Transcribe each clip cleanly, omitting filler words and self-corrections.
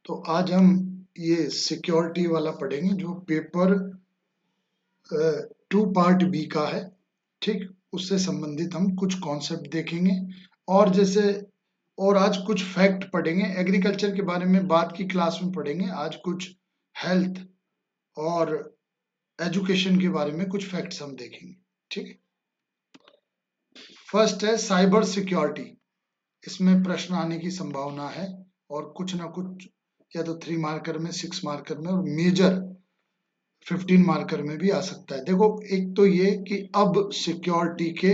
तो आज हम ये सिक्योरिटी वाला पढ़ेंगे जो पेपर 2 पार्ट बी का है। ठीक, उससे संबंधित हम कुछ कॉन्सेप्ट देखेंगे और और आज कुछ फैक्ट पढ़ेंगे। एग्रीकल्चर के बारे में बाद की क्लास में पढ़ेंगे। आज कुछ हेल्थ और एजुकेशन के बारे में कुछ फैक्ट्स हम देखेंगे। ठीक है, फर्स्ट है साइबर सिक्योरिटी। इसमें प्रश्न आने की संभावना है और कुछ ना कुछ या तो 3 मार्कर में, 6 मार्कर में और मेजर 15 मार्कर में भी आ सकता है। देखो, एक तो ये कि अब सिक्योरिटी के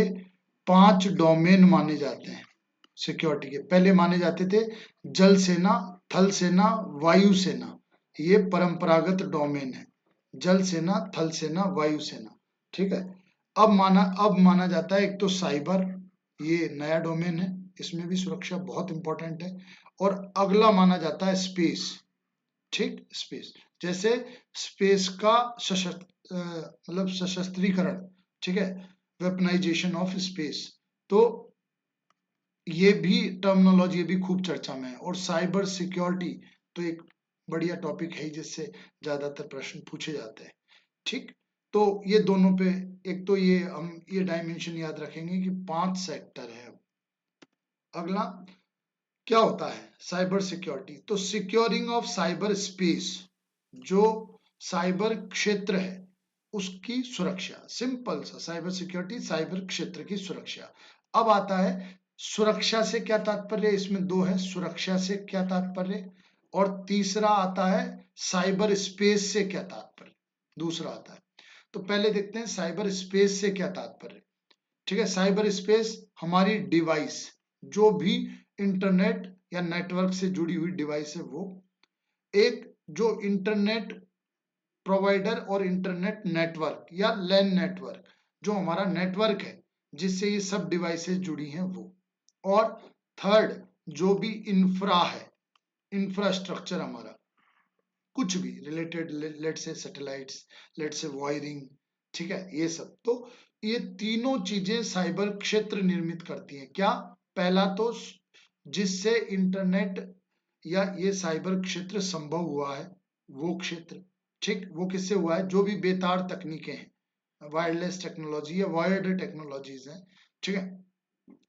5 डोमेन माने जाते हैं। सिक्योरिटी के पहले माने जाते थे जल सेना, थल सेना, वायु सेना। ये परंपरागत डोमेन है, जल सेना, थल सेना, वायु सेना। ठीक है, अब माना जाता है एक तो साइबर, ये नया डोमेन है, इसमें भी सुरक्षा बहुत इंपॉर्टेंट है। और अगला माना जाता है स्पेस। ठीक, स्पेस जैसे स्पेस का मतलब सशस्त्रीकरण। ठीक है, वेपनाइजेशन ऑफ स्पेस। तो ये भी टर्मिनोलॉजी भी खूब चर्चा में है। और साइबर सिक्योरिटी तो एक बढ़िया टॉपिक है जिससे ज्यादातर प्रश्न पूछे जाते हैं। ठीक, तो ये दोनों पे एक तो ये हम ये डायमेंशन याद रखेंगे कि 5 सेक्टर है। अगला क्या होता है साइबर सिक्योरिटी? तो सिक्योरिंग ऑफ साइबर स्पेस, जो साइबर क्षेत्र है उसकी सुरक्षा। सिंपल सा, साइबर सिक्योरिटी साइबर क्षेत्र की सुरक्षा। अब आता है सुरक्षा से क्या तात्पर्य, इसमें दो है, सुरक्षा से क्या तात्पर्य, और तीसरा आता है साइबर स्पेस से क्या तात्पर्य, दूसरा आता है। तो पहले देखते हैं साइबर स्पेस से क्या तात्पर्य। ठीक है, साइबर स्पेस हमारी डिवाइस, जो भी इंटरनेट या नेटवर्क से जुड़ी हुई डिवाइस है वो। एक जो इंटरनेट प्रोवाइडर और इंटरनेट नेटवर्क या लैन नेटवर्क, जो हमारा नेटवर्क है जिससे ये सब डिवाइसेस जुड़ी हैं वो। और थर्ड जो भी इंफ्रा है, इंफ्रास्ट्रक्चर हमारा कुछ भी रिलेटेड, लेट से सैटेलाइट्स, लेट से वायरिंग। ठीक है, ये सब। तो ये तीनों चीजें साइबर क्षेत्र निर्मित करती हैं। क्या? पहला तो जिससे इंटरनेट या ये साइबर क्षेत्र संभव हुआ है वो क्षेत्र। ठीक, वो किससे हुआ है? जो भी बेतार तकनीकें हैं, वायरलेस टेक्नोलॉजी या वायर्ड टेक्नोलॉजीज हैं। ठीक है,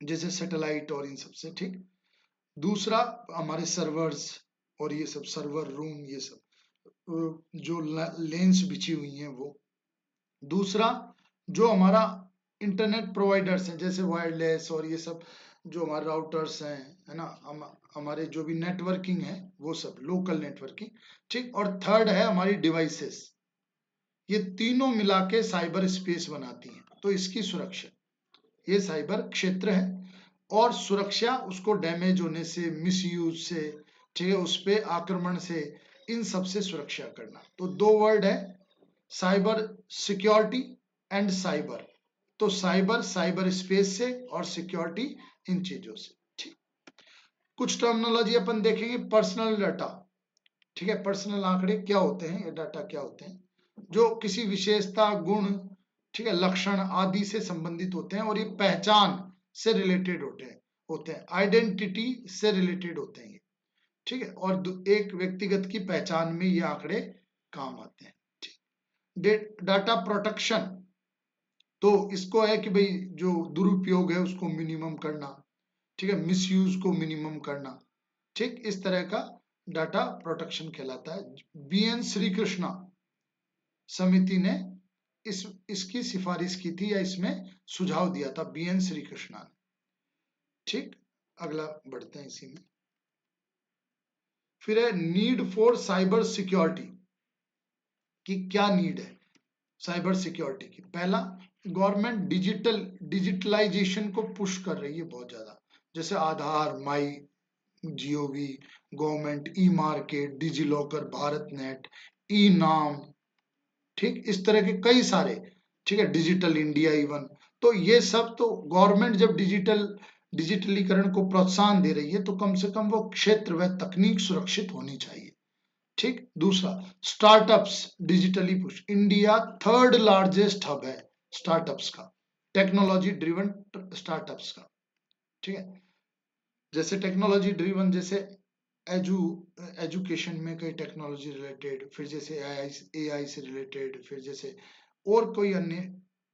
जैसे सैटेलाइट और इन सबसे। ठीक, दूसरा हमारे सर्वर्स और ये सब सर्वर रूम, ये सब जो लेंस बिछी हुई हैं वो। दूसरा जो हमारा इंटरनेट प्रोवाइडर्स हैं जैसे वायरलेस और ये सब, जो हमारे राउटर्स हैं, है ना, हमारे जो भी नेटवर्किंग है वो सब, लोकल नेटवर्किंग। ठीक, और थर्ड है हमारी डिवाइसेस। ये तीनों मिला के साइबर स्पेस बनाती हैं। तो इसकी सुरक्षा, ये साइबर क्षेत्र है। और सुरक्षा उसको डैमेज होने से, मिसयूज से, ठीक है, उस पे आक्रमण से, इन सब से सुरक्षा करना। तो दो वर्ड है, साइबर सिक्योरिटी एंड साइबर। तो साइबर साइबर स्पेस से और सिक्योरिटी इन चीजों से। ठीक, कुछ टर्मिनोलॉजी अपन देखेंगे। Personal data. ठीक है, पर्सनल आंकड़े क्या होते हैं, ये डाटा क्या होते हैं? जो किसी विशेषता, गुण, ठीक है, लक्षण आदि से संबंधित होते हैं और ये पहचान से रिलेटेड होते हैं आइडेंटिटी से रिलेटेड होते हैं ये। ठीक है, और एक व्यक्तिगत की पहचान में ये आंकड़े काम आते हैं। ठीक, डाटा प्रोटेक्शन, तो इसको है कि भाई जो दुरुपयोग है उसको मिनिमम करना। ठीक है, मिसयूज को मिनिमम करना। ठीक, इस तरह का डाटा प्रोटेक्शन कहलाता है। बीएन श्री कृष्णा समिति ने इसकी सिफारिश की थी या इसमें सुझाव दिया था, बीएन श्री कृष्णा ने। ठीक, अगला बढ़ते हैं इसी में। फिर है नीड फॉर साइबर सिक्योरिटी, कि क्या नीड है साइबर सिक्योरिटी की। पहला, गवर्नमेंट डिजिटलाइजेशन को पुश कर रही है बहुत ज्यादा, जैसे आधार, माई gov, government e market, digi locker, Bharat net, ई नाम। ठीक, इस तरह के कई सारे। ठीक है, डिजिटल इंडिया इवन। तो ये सब तो गवर्नमेंट जब डिजिटलीकरण को प्रोत्साहन दे रही है तो कम से कम वो क्षेत्र व तकनीक सुरक्षित होनी चाहिए। ठीक, दूसरा startups digitally push. India third largest hub है स्टार्टअप्स का, टेक्नोलॉजी ड्रिवन स्टार्टअप्स का। ठीक है, जैसे टेक्नोलॉजी ड्रिवन, जैसे एजुकेशन में कई टेक्नोलॉजी रिलेटेड, फिर जैसे एआई से रिलेटेड, फिर जैसे और कोई अन्य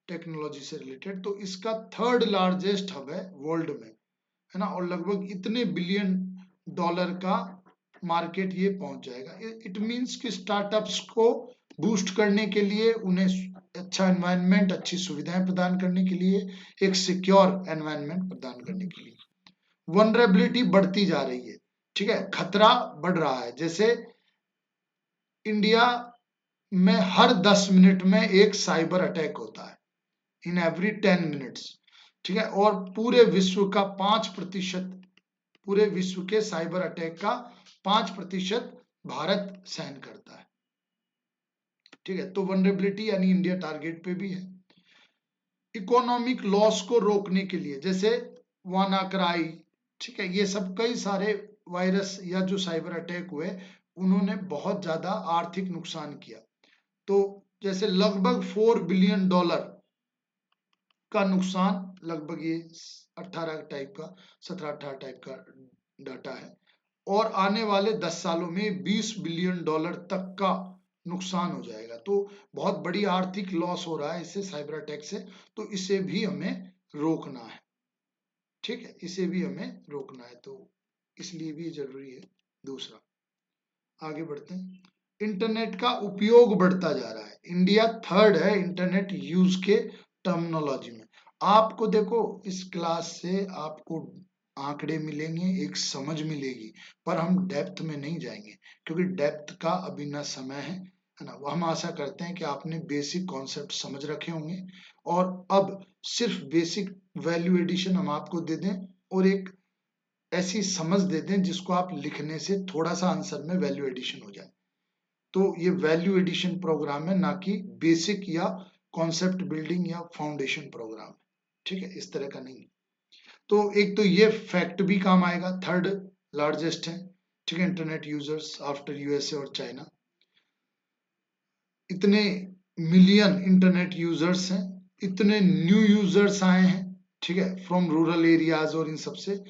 टेक्नोलॉजी से रिलेटेड। तो इसका थर्ड लार्जेस्ट हब है वर्ल्ड में, है ना, और लगभग इतने बिलियन डॉलर का मार्केट ये पहुंच जाएगा। इट मींस कि स्टार्टअप्स को बूस्ट करने के लिए, उन्हें अच्छा एनवायरनमेंट, अच्छी सुविधाएं प्रदान करने के लिए, एक सिक्योर एनवायरनमेंट प्रदान करने के लिए। वनरेबिलिटी बढ़ती जा रही है, ठीक है, खतरा बढ़ रहा है। जैसे इंडिया में हर 10 मिनट में एक साइबर अटैक होता है, इन एवरी 10 मिनट्स, ठीक है, और पूरे विश्व का 5%, पूरे विश्व के साइबर अटैक का 5% भारत सहन करता है, ठीक है। तो वनरेबिलिटी यानी इंडिया टारगेट पे भी है। इकोनॉमिक लॉस को रोकने के लिए, जैसे वानाक्राई, ठीक है, ये सब कई सारे वायरस या जो साइबर अटैक हुए, उन्होंने बहुत ज्यादा आर्थिक नुकसान किया। तो जैसे लगभग $4 बिलियन का नुकसान, लगभग ये 18 टाइप का, 17-18 टाइप का डाटा है, और आने वाले 10 सालों में $20 बिलियन तक का नुकसान हो जाएगा। तो बहुत बड़ी आर्थिक लॉस हो रहा है इससे, साइबर अटैक से। तो इसे भी हमें रोकना है, ठीक है, इसे भी हमें रोकना है, तो इसलिए भी जरूरी है। दूसरा, आगे बढ़ते हैं। इंटरनेट का उपयोग बढ़ता जा रहा है, इंडिया थर्ड है इंटरनेट यूज के टर्मिनोलॉजी में। आपको देखो, इस क्लास से आपको आंकड़े मिलेंगे, एक समझ मिलेगी, पर हम डेप्थ में नहीं जाएंगे, क्योंकि डेप्थ का अभी ना समय है ना। हम आशा करते हैं कि आपने बेसिक कॉन्सेप्ट समझ रखे होंगे, और अब सिर्फ बेसिक वैल्यू एडिशन हम आपको दे दें, और एक ऐसी समझ दे दें जिसको आप लिखने से थोड़ा सा आंसर में वैल्यू एडिशन हो जाए। तो ये वैल्यू एडिशन प्रोग्राम है, ना कि बेसिक या कॉन्सेप्ट बिल्डिंग या फाउंडेशन प्रोग्राम है, ठीक है, इस तरह का नहीं। तो एक तो ये फैक्ट भी काम आएगा, थर्ड लार्जेस्ट है, ठीक है, इंटरनेट यूजर्स आफ्टर यूएसए और चाइना। इतने मिलियन इंटरनेट यूजर्स हैं, इतने न्यू यूजर्स आए हैं, ठीक है, फ्रॉम रूरल एरियाज और इन सबसे।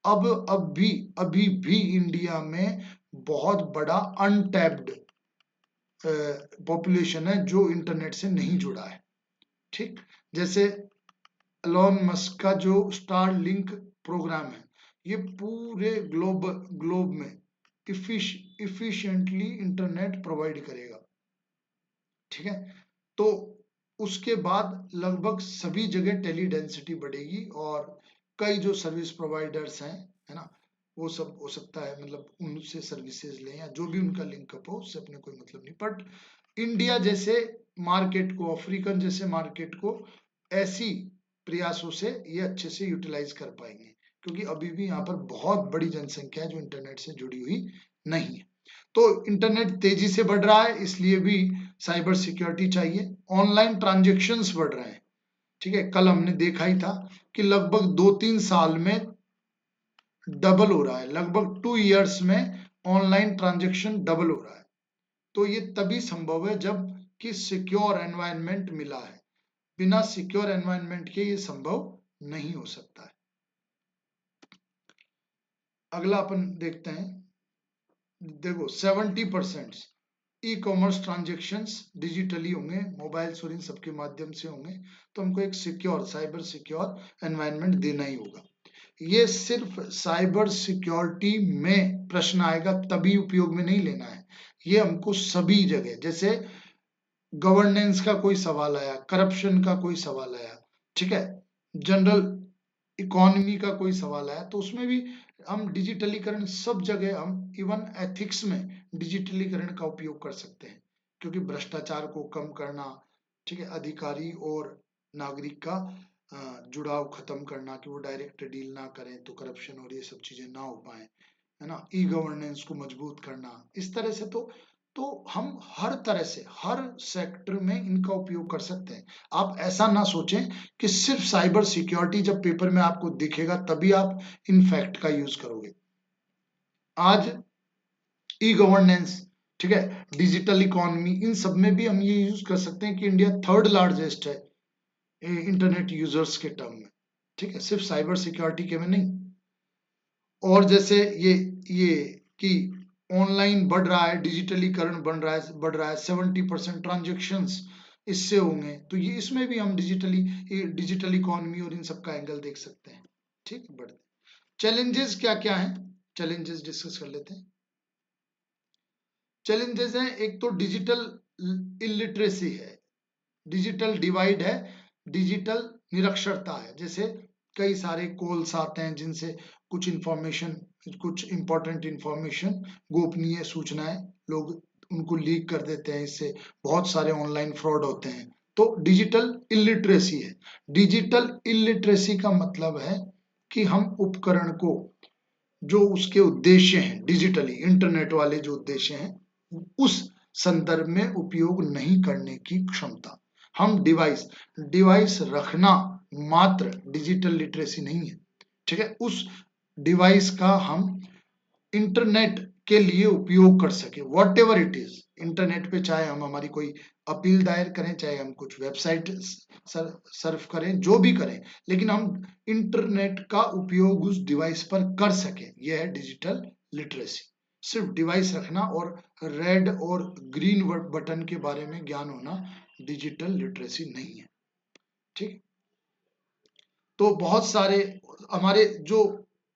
अभी भी इंडिया में बहुत बड़ा अनटैप्ड पॉपुलेशन है जो इंटरनेट से नहीं जुड़ा है, ठीक। जैसे एलोन मस्क का जो स्टार लिंक प्रोग्राम है, ये पूरे ग्लोब में इफिशिएंटली इंटरनेट प्रोवाइड करेगा, ठीक है। तो उसके बाद लगभग सभी जगह टेली डेंसिटी बढ़ेगी, और कई जो सर्विस प्रोवाइडर्स हैं, है ना, वो सब हो सकता है, मतलब उनसे सर्विसेज लें या जो भी उनका लिंकअप हो, उससे अपने कोई मतलब नहीं। बट इंडिया जैसे मार्केट को, अफ्रीकन जैसे मार्केट को, ऐसी प्रयासों से ये अच्छे से यूटिलाइज कर पाएंगे, क्योंकि अभी भी यहाँ पर बहुत बड़ी जनसंख्या है जो इंटरनेट से जुड़ी हुई नहीं है। तो इंटरनेट तेजी से बढ़ रहा है, इसलिए भी साइबर सिक्योरिटी चाहिए। ऑनलाइन ट्रांजेक्शन्स बढ़ रहे हैं, ठीक है, कल हमने देखा ही था कि लगभग 2-3 साल में डबल हो रहा है, लगभग 2 इयर्स में ऑनलाइन ट्रांजेक्शन डबल हो रहा है। तो ये तभी संभव है जब कि सिक्योर एनवायरनमेंट मिला है, बिना सिक्योर एनवायरनमेंट के ये संभव नहीं हो सकता है। अगला अपन देखते हैं, देखो 70% ई कॉमर्स ट्रांजेक्शन्स डिजिटली होंगे, मोबाइल्स और इन सबके माध्यम से होंगे। तो हमको एक सिक्योर, साइबर सिक्योर एनवायरनमेंट देना ही होगा। ये सिर्फ साइबर सिक्योरिटी में प्रश्न आएगा तभी उपयोग में नहीं लेना है, ये हमको सभी जगह, जैसे गवर्नेंस का कोई सवाल आया, करप्शन का कोई सवाल आया, ठीक है, जनरल इकोनॉमी का कोई सवाल आया, तो उसमें भी हम डिजिटलीकरण, सब जगह हम इवन एथिक्स में डिजिटलीकरण का उपयोग कर सकते हैं, क्योंकि भ्रष्टाचार को कम करना, ठीक है, अधिकारी और नागरिक का जुड़ाव खत्म करना, कि वो डायरेक्ट डील ना करें, तो करप्शन और ये सब चीजें ना हो पाए, है ना, ई गवर्नेंस को मजबूत करना, इस तरह से। तो हम हर तरह से, हर सेक्टर में इनका उपयोग कर सकते हैं। आप ऐसा ना सोचें कि सिर्फ साइबर सिक्योरिटी जब पेपर में आपको दिखेगा तभी आप इन फैक्ट का यूज करोगे। आज ई गवर्नेंस, ठीक है, डिजिटल इकोनॉमी, इन सब में भी हम ये यूज कर सकते हैं कि इंडिया थर्ड लार्जेस्ट है इंटरनेट यूजर्स के टर्म में, ठीक है, सिर्फ साइबर सिक्योरिटी के में नहीं। और जैसे ये कि ऑनलाइन बढ़ रहा है, डिजिटलीकरण बढ़ रहा है, 70% ट्रांजेक्शन्स इससे होंगे, तो ये इसमें भी हम डिजिटल इकोनॉमी और इन सब का एंगल देख सकते हैं। ठीक है, बढ़ते चैलेंजेस क्या क्या है, चैलेंजेस डिस्कस कर लेते हैं। चैलेंजेस हैं, एक तो डिजिटल इलिटरेसी है, डिजिटल डिवाइड है, डिजिटल निरक्षरता है। जैसे कई सारे कॉल्स आते हैं जिनसे कुछ इंफॉर्मेशन, कुछ इंपॉर्टेंट इंफॉर्मेशन, गोपनीय सूचनाएं लोग उनको लीक कर देते हैं, इससे बहुत सारे ऑनलाइन फ्रॉड होते हैं। तो डिजिटल इलिटरेसी है। डिजिटल इलिटरेसी का मतलब है कि हम उपकरण को, जो उसके उद्देश्य हैं, डिजिटली इंटरनेट वाले जो उद्देश्य हैं, उस संदर्भ में उपयोग नहीं करने की क्षमता। हम डिवाइस रखना मात्र डिजिटल लिटरेसी नहीं है। ठीक है, उस डिवाइस का हम इंटरनेट के लिए उपयोग कर सके, what ever it is. Internet पे चाहे हम हमारी कोई अपील दायर करें, चाहे हम कुछ वेबसाइट सर्फ करें, जो भी करें, लेकिन हम इंटरनेट का उपयोग उस डिवाइस पर कर सके, यह है डिजिटल लिटरेसी। सिर्फ डिवाइस रखना और रेड और ग्रीन बटन के बारे में ज्ञान होना डिजिटल लिटरेसी नहीं है। ठीक, तो बहुत सारे हमारे जो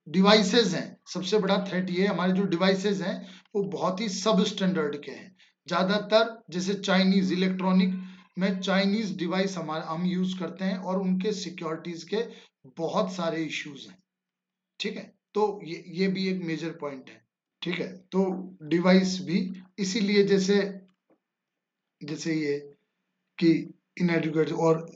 डिवाइसेस हैं, सबसे बड़ा थ्रेट ये है, हमारे जो डिवाइसेस हैं वो बहुत ही सब स्टैंडर्ड के हैं। ज्यादातर जैसे चाइनीज इलेक्ट्रॉनिक में चाइनीज डिवाइस हम यूज करते हैं और उनके सिक्योरिटीज के बहुत सारे इश्यूज हैं। ठीक है, तो ये भी एक मेजर पॉइंट है। ठीक है, तो डिवाइस भी इसीलिए जैसे जैसे ये कि इनएडुकेट और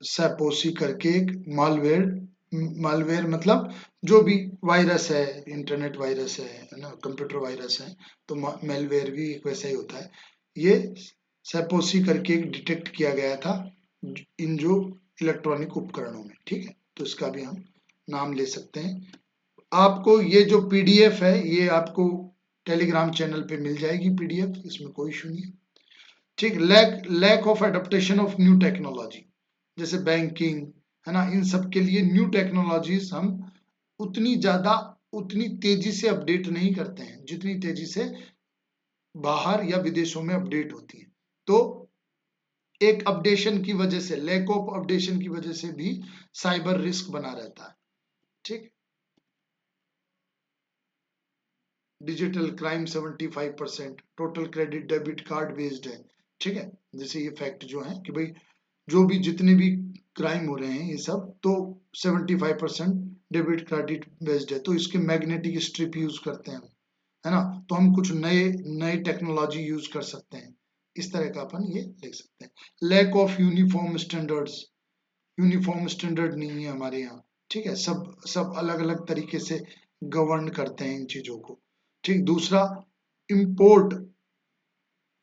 सैपोसी करके एक मालवेयर मतलब जो भी वायरस है, इंटरनेट वायरस है ना, कंप्यूटर वायरस है, तो मेलवेयर भी एक वैसा ही होता है। ये सैपोसी करके एक डिटेक्ट किया गया था इन जो इलेक्ट्रॉनिक उपकरणों में। ठीक है, तो इसका भी हम नाम ले सकते हैं। आपको ये जो पीडीएफ है ये आपको टेलीग्राम चैनल पे मिल जाएगी पीडीएफ, इसमें कोई इशू नहीं है। ठीक, lack of adaptation of new technology, जैसे बैंकिंग है ना, इन सब के लिए न्यू टेक्नोलॉजीज हम उतनी तेजी से अपडेट नहीं करते हैं जितनी तेजी से बाहर या विदेशों में अपडेट होती है। तो एक अपडेशन की वजह से, लैक ऑफ अपडेशन की वजह से भी साइबर रिस्क बना रहता है। ठीक, digital crime 75%, total credit debit card based है। ठीक है, जैसे ये फैक्ट जो है कि भाई जो भी जितने भी क्राइम हो रहे हैं ये सब, तो 75% डेबिट क्रेडिट बेस्ड है। तो इसके मैग्नेटिक स्ट्रिप यूज करते हैं, है ना, तो हम कुछ नए नए टेक्नोलॉजी यूज कर सकते हैं। इस तरह का अपन ये लिख सकते हैं। Lack of uniform standards, uniform standard नहीं है हमारे यहाँ। ठीक है, सब सब अलग अलग तरीके से गवर्न करते हैं इन चीजों को। ठीक, दूसरा इंपोर्ट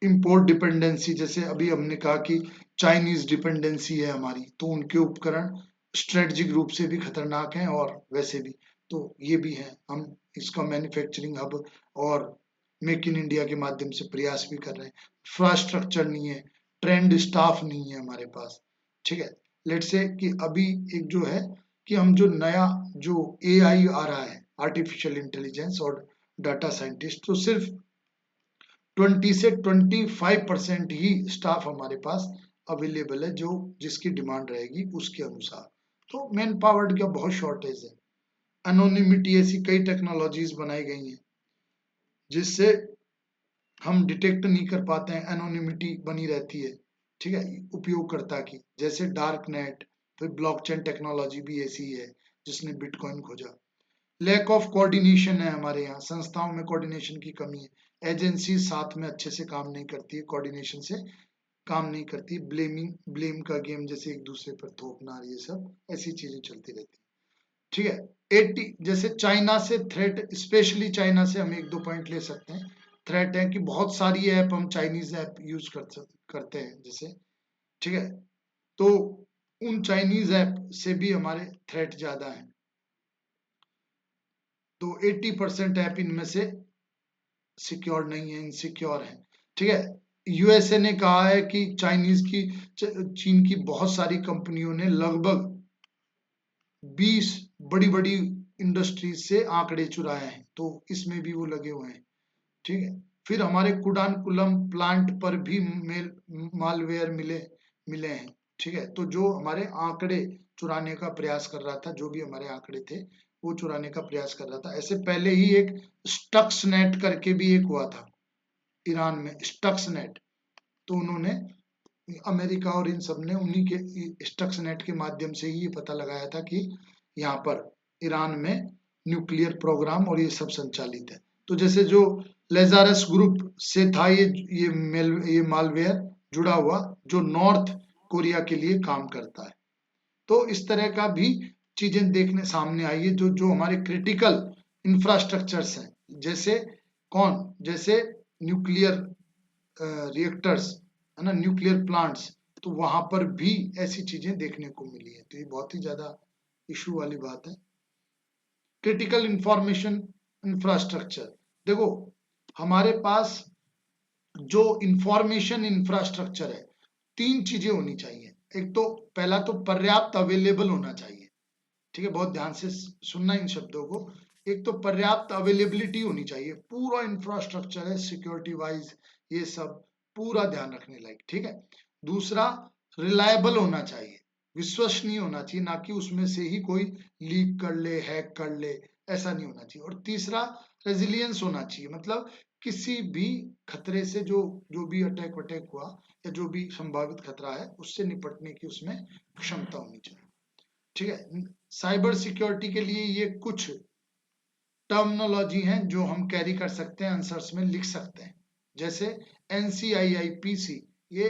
इंपोर्ट डिपेंडेंसी, जैसे अभी हमने कहा कि चाइनीज डिपेंडेंसी है हमारी, तो उनके उपकरण स्ट्रेटेजिक रूप से भी खतरनाक हैं और वैसे भी, तो ये भी है। हम इसका मैन्युफैक्चरिंग हब और मेक इन इंडिया के माध्यम से प्रयास भी कर रहे हैं। इंफ्रास्ट्रक्चर नहीं है, ट्रेंड स्टाफ नहीं है हमारे पास। ठीक है, लेट्स से कि अभी एक जो है कि हम जो नया जो एआई आ रहा है, आर्टिफिशियल इंटेलिजेंस और डाटा साइंटिस्ट, तो सिर्फ 20 से 25% ही स्टाफ हमारे पास अवेलेबल है, जो जिसकी डिमांड रहेगी उसके अनुसार। तो मैन पावर का बहुत शॉर्टेज है। एनोनिमिटी, ऐसी कई टेक्नोलॉजीज बनाई गई हैं जिससे हम डिटेक्ट नहीं कर पाते हैं, एनोनिमिटी बनी रहती है। ठीक है, उपयोगकर्ता की, जैसे डार्क नेट, फिर ब्लॉकचेन टेक्नोलॉजी भी ऐसी ही है जिसने बिटकॉइन खोजा। लैक ऑफ कोऑर्डिनेशन है हमारे यहाँ, संस्थाओं में कोऑर्डिनेशन की कमी है। एजेंसी साथ में अच्छे से काम नहीं करती है, कोऑर्डिनेशन से काम नहीं करती। ब्लेम का गेम, जैसे एक दूसरे पर थोपना, ये सब ऐसी चीजें चलती रहती है। ठीक है, 80 जैसे चाइना से थ्रेट, स्पेशली चाइना से हम एक दो पॉइंट ले सकते हैं। थ्रेट है कि बहुत सारी ऐप हम चाइनीज ऐप यूज करते हैं जैसे। ठीक है, तो उन चाइनीज ऐप से भी हमारे थ्रेट ज्यादा है। तो 80% ऐप इनमें से सिक्योर नहीं है, इनसिक्योर है। ठीक है, यूएसए ने कहा है कि चीन की बहुत सारी कंपनियों ने लगभग 20 बड़ी बड़ी इंडस्ट्रीज से आंकड़े चुराए हैं, तो इसमें भी वो लगे हुए हैं। ठीक है। फिर हमारे कुडानकुलम प्लांट पर भी मालवेयर मिले हैं। ठीक है, तो जो हमारे आंकड़े चुराने का प्रयास कर रहा था, जो भी हमारे आंकड़े थे वो चुराने का प्रयास कर रहा था। ऐसे पहले ही एक स्टक्सनेट करके भी एक हुआ था ईरान में, स्टक्सनेट। तो उन्होंने, अमेरिका और इन सब ने उन्हीं के स्टक्सनेट के माध्यम से ही ये पता लगाया था कि यहाँ पर ईरान में न्यूक्लियर प्रोग्राम और ये सब संचालित है। तो जैसे जो लेजारस ग्रुप से था ये मालवेयर जुड़ा हुआ, जो नॉर्थ कोरिया के लिए काम करता है। तो इस तरह का भी चीजें देखने सामने आई है, जो जो हमारे क्रिटिकल इंफ्रास्ट्रक्चर्स हैं, जैसे जैसे न्यूक्लियर रिएक्टर्स है ना, न्यूक्लियर प्लांट्स, तो वहां पर भी ऐसी चीजें देखने को मिली है। तो ये बहुत ही ज्यादा इशू वाली बात है। क्रिटिकल इंफॉर्मेशन इंफ्रास्ट्रक्चर, देखो हमारे पास जो इंफॉर्मेशन इंफ्रास्ट्रक्चर है, तीन चीजें होनी चाहिए। एक तो पहला तो पर्याप्त अवेलेबल होना चाहिए। ठीक है, बहुत ध्यान से सुनना इन शब्दों को। एक तो पर्याप्त अवेलेबिलिटी होनी चाहिए, पूरा इंफ्रास्ट्रक्चर है सिक्योरिटी वाइज, ये सब पूरा ध्यान रखने लायक। ठीक है। दूसरा, रिलायबल होना चाहिए, विश्वसनीय होना चाहिए, ना कि उसमें से ही कोई लीक कर ले, हैक कर ले, ऐसा नहीं होना चाहिए। और तीसरा, रेजिलियंस होना चाहिए, मतलब किसी भी खतरे से जो जो भी अटैक वटैक हुआ या जो भी संभावित खतरा है उससे निपटने की उसमें क्षमता होनी चाहिए। ठीक है। साइबर सिक्योरिटी के लिए ये कुछ टर्मिनोलॉजी हैं जो हम कैरी कर सकते हैं, आंसर्स में लिख सकते हैं। जैसे NCIIPC, ये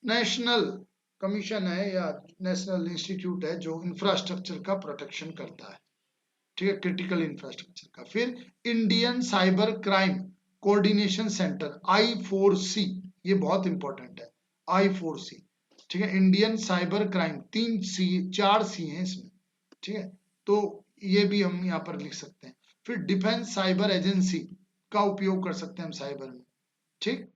नेशनल कमीशन है या नेशनल इंस्टीट्यूट है जो इंफ्रास्ट्रक्चर का प्रोटेक्शन करता है। ठीक है, क्रिटिकल इंफ्रास्ट्रक्चर का। फिर Indian cyber crime coordination centre I4C, ये बहुत इंपॉर्टेंट है, I4C। ठीक है, इंडियन साइबर क्राइम, 4 सी हैं इसमें। ठीक है, तो ये भी हम यहाँ पर लिख सकते हैं। फिर डिफेंस साइबर एजेंसी का उपयोग कर सकते हैं हम साइबर में। ठीक।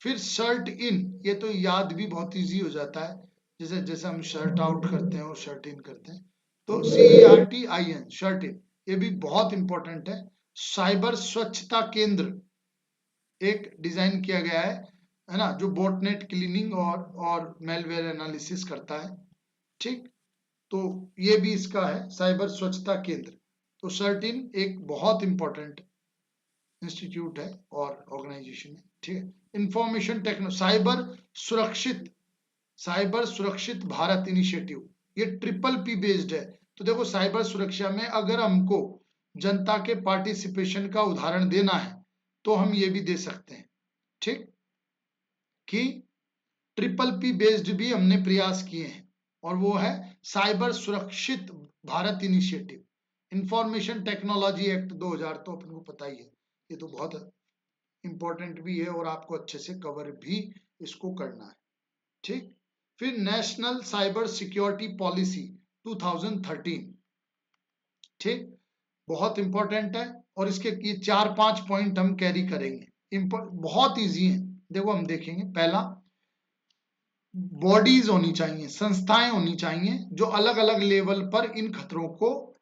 फिर शर्ट इन, ये तो याद भी बहुत इजी हो जाता है, जैसे जैसे हम शर्ट आउट करते हैं और शर्ट इन करते हैं। तो CERTIN, शर्ट इन, ये भी बहुत इंपॉर्टेंट है। साइबर स्वच्छता केंद्र एक डिजाइन किया गया है ना, जो बोटनेट क्लीनिंग और मेलवेयर एनालिसिस करता है। ठीक, तो ये भी इसका है, साइबर स्वच्छता केंद्र। तो सर्टिन एक बहुत इंपॉर्टेंट इंस्टीट्यूट है और ऑर्गेनाइजेशन है। ठीक है। इंफॉर्मेशन टेक्नोलॉजी, साइबर सुरक्षित भारत इनिशिएटिव, ये PPP बेस्ड है। तो देखो साइबर सुरक्षा में अगर हमको जनता के पार्टिसिपेशन का उदाहरण देना है तो हम ये भी दे सकते हैं। ठीक, कि PPP बेस्ड भी हमने प्रयास किए हैं, और वो है साइबर सुरक्षित Bharat initiative. Information technology act 2000 तो अपन को पता ही है, ये तो बहुत इंपॉर्टेंट भी है और आपको अच्छे से कवर भी इसको करना है। ठीक। फिर नेशनल साइबर सिक्योरिटी पॉलिसी 2013, ठीक, बहुत इंपॉर्टेंट है। और इसके ये 4-5 पॉइंट हम कैरी करेंगे, बहुत इजी है। देखो हम देखेंगे, पहला, बॉडीज होनी चाहिए, संस्थाएं होनी चाहिए जो अलग अलग लेवल पर इन खतरों को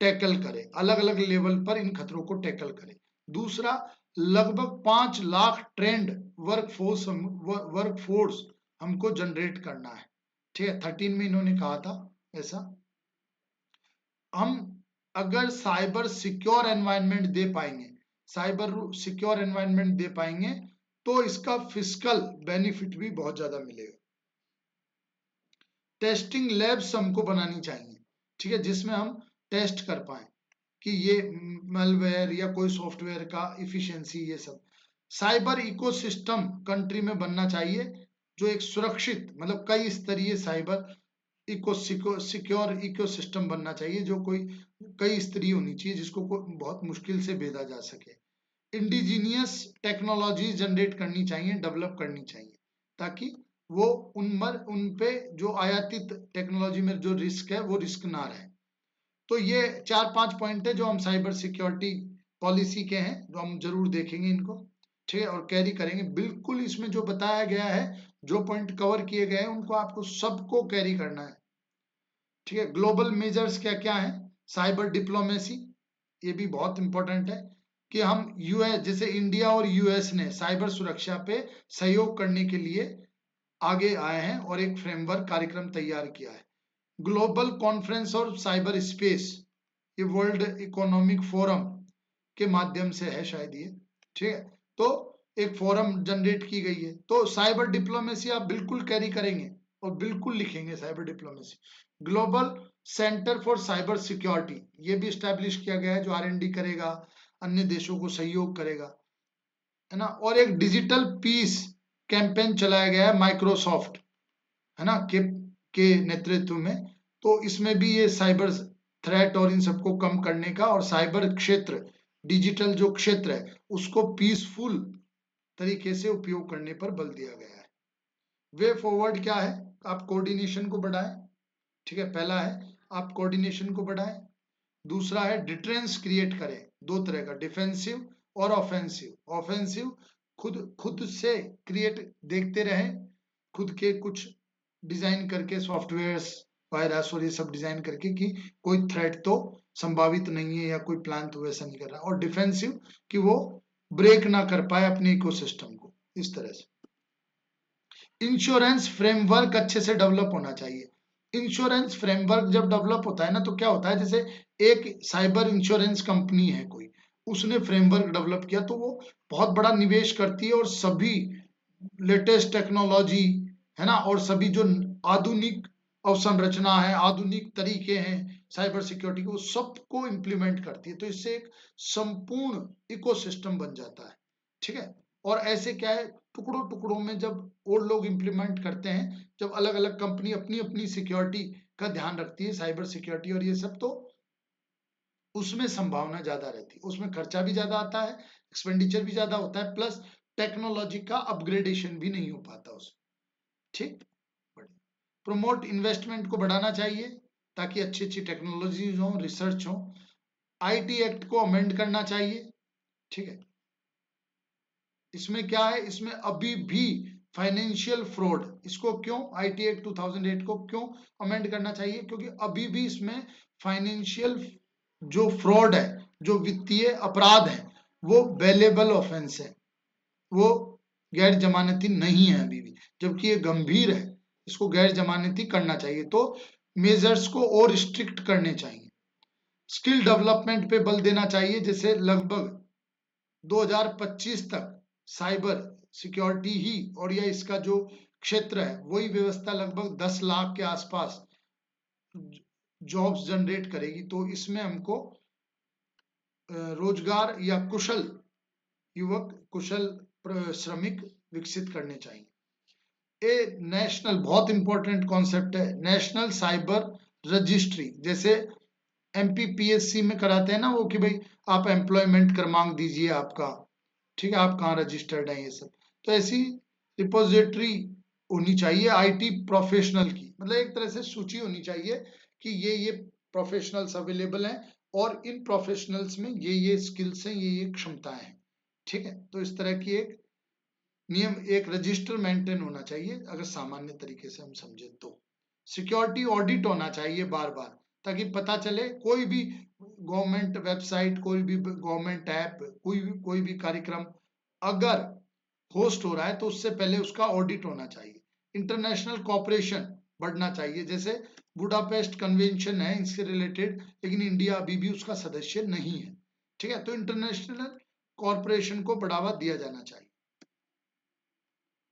टैकल करे, अलग अलग लेवल पर इन खतरों को टैकल करे। दूसरा, लगभग 5 लाख ट्रेंड वर्कफोर्स हमको जनरेट करना है। ठीक है, 13 में इन्होंने कहा था ऐसा। हम अगर साइबर सिक्योर एनवायरनमेंट दे पाएंगे, साइबर सिक्योर एनवायरनमेंट दे पाएंगे, तो इसका फिस्कल बेनिफिट भी बहुत ज्यादा मिलेगा। टेस्टिंग लैब्स हमको बनानी चाहिए, ठीक है, जिसमें हम टेस्ट कर पाए कि ये मैलवेयर या कोई सॉफ्टवेयर का इफिशिएंसी, ये सब। साइबर इकोसिस्टम कंट्री में बनना चाहिए, जो एक सुरक्षित, मतलब कई स्तरीय साइबर सिक्योर इकोसिस्टम बनना चाहिए, जो कोई कई स्तरीय होनी चाहिए, जिसको बहुत मुश्किल से भेदा जा सके। इंडिजीनियस टेक्नोलॉजी जनरेट करनी चाहिए, डेवलप करनी चाहिए, ताकि वो उन पे जो आयातित टेक्नोलॉजी में जो रिस्क है वो रिस्क ना रहे। तो ये 4-5 पॉइंट है जो हम साइबर सिक्योरिटी पॉलिसी के हैं, जो हम जरूर देखेंगे इनको। ठीक है, और कैरी करेंगे बिल्कुल। इसमें जो बताया गया है, जो पॉइंट कवर किए गए हैं, उनको आपको सबको कैरी करना है। ठीक है। ग्लोबल मेजर्स क्या क्या है, साइबर डिप्लोमेसी, ये भी बहुत इंपॉर्टेंट है। कि हम यूएस, जैसे इंडिया और यूएस ने साइबर सुरक्षा पे सहयोग करने के लिए आगे आए हैं और एक फ्रेमवर्क कार्यक्रम तैयार किया है। ग्लोबल कॉन्फ्रेंस और साइबर स्पेस, ये वर्ल्ड इकोनॉमिक फोरम के माध्यम से है शायद ये, ठीक है। तो एक फोरम जनरेट की गई है। तो साइबर डिप्लोमेसी आप बिल्कुल कैरी करेंगे और बिल्कुल लिखेंगे cyber diplomacy. Global centre for cyber security, ये भी स्टैब्लिश किया गया है, जो R&D करेगा, अन्य देशों को सहयोग करेगा, है ना। और एक डिजिटल पीस कैंपेन चलाया गया है माइक्रोसॉफ्ट, है ना, के नेतृत्व में। तो इसमें भी ये साइबर थ्रेट और इन सबको कम करने का और साइबर क्षेत्र, डिजिटल जो क्षेत्र है उसको पीसफुल तरीके से उपयोग करने पर बल दिया गया है। वे फॉरवर्ड क्या है? आप कोऑर्डिनेशन को बढ़ाएं, ठीक है, पहला है आप कोऑर्डिनेशन को बढ़ाएं। दूसरा है डिटरेंस क्रिएट करें, दो तरह का, डिफेंसिव और ऑफेंसिव। ऑफेंसिव खुद से क्रिएट, देखते रहें, खुद के कुछ डिजाइन करके सॉफ्टवेयर्स, वायरस और ये सब डिजाइन करके कि कोई थ्रेट तो संभावित नहीं है या कोई प्लान तो वैसा नहीं कर रहा। और डिफेंसिव कि वो ब्रेक ना कर पाए अपने इकोसिस्टम को, इस तरह से। इंश्योरेंस फ्रेमवर्क अच्छे से डेवलप होना चाहिए। इंश्योरेंस फ्रेमवर्क जब डेवलप होता है ना, तो क्या होता है, जैसे एक साइबर इंश्योरेंस कंपनी है कोई, उसने फ्रेमवर्क डेवलप किया, तो वो बहुत बड़ा निवेश करती है और सभी लेटेस्ट टेक्नोलॉजी, है ना, और सभी जो आधुनिक अवसंरचना है, आधुनिक तरीके हैं साइबर सिक्योरिटी के, वो सबको इम्प्लीमेंट करती है। तो इससे एक संपूर्ण इकोसिस्टम बन जाता है, ठीक है। और ऐसे क्या है, टुकड़ों टुकड़ों में जब और लोग इम्प्लीमेंट करते हैं, जब अलग अलग कंपनी अपनी अपनी सिक्योरिटी का ध्यान रखती है, साइबर सिक्योरिटी और ये सब, तो उसमें संभावना ज्यादा रहती है, उसमें खर्चा भी ज्यादा आता है, एक्सपेंडिचर भी ज्यादा होता है, प्लस टेक्नोलॉजी का अपग्रेडेशन भी नहीं हो पाता उसमें, ठीक। प्रमोट इन्वेस्टमेंट को बढ़ाना चाहिए ताकि अच्छी अच्छी टेक्नोलॉजीज हो, रिसर्च हो। IT एक्ट को अमेंड करना चाहिए, ठीक है। इसमें क्या है, इसमें अभी भी फाइनेंशियल फ्रॉड, इसको क्यों IT एक्ट 2008 को क्यों अमेंड करना चाहिए, क्योंकि अभी भी इसमें फाइनेंशियल जो फ्रॉड है, जो वित्तीय अपराध है, वो बेलेबल ऑफेंस है, वो गैर जमानती नहीं है अभी भी, जबकि ये गंभीर है, इसको गैर जमानती करना चाहिए। तो मेजर्स को और स्ट्रिक्ट करने चाहिए। स्किल डेवलपमेंट पे बल देना चाहिए, जैसे लगभग 2025 तक साइबर सिक्योरिटी ही और या इसका जो क्षेत्र है वही व्यवस्था लगभग 10 लाख के आसपास जॉब्स जनरेट करेगी। तो इसमें हमको रोजगार या कुशल युवक, कुशल श्रमिक विकसित करने चाहिए। नेशनल, बहुत इंपॉर्टेंट कॉन्सेप्ट है, नेशनल साइबर रजिस्ट्री, जैसे MPPSC में कराते हैं ना वो, कि भाई आप एम्प्लॉयमेंट क्रमांक दीजिए आपका, ठीक है, आप कहाँ रजिस्टर्ड हैं, ये सब। तो ऐसी रिपोजिटरी होनी चाहिए IT प्रोफेशनल की, मतलब एक तरह से सूची होनी चाहिए कि ये प्रोफेशनल्स अवेलेबल हैं और इन प्रोफेशनल्स में ये स्किल्स हैं, ये क्षमताएं हैं, ठीक है। तो इस तरह की एक नियम, एक रजिस्टर मेंटेन होना चाहिए, अगर सामान्य तरीके से हम समझे तो। सिक्योरिटी ऑडिट होना चाहिए बार बार, ताकि पता चले कोई भी गवर्नमेंट वेबसाइट, कोई भी गवर्नमेंट ऐप, कोई भी कार्यक्रम अगर होस्ट हो रहा है तो उससे पहले उसका ऑडिट होना चाहिए। इंटरनेशनल कॉपरेशन बढ़ना चाहिए, जैसे बुडापेस्ट कन्वेंशन है इससे रिलेटेड, लेकिन इंडिया अभी भी उसका सदस्य नहीं है, ठीक है। तो इंटरनेशनल कॉरपोरेशन को बढ़ावा दिया जाना चाहिए,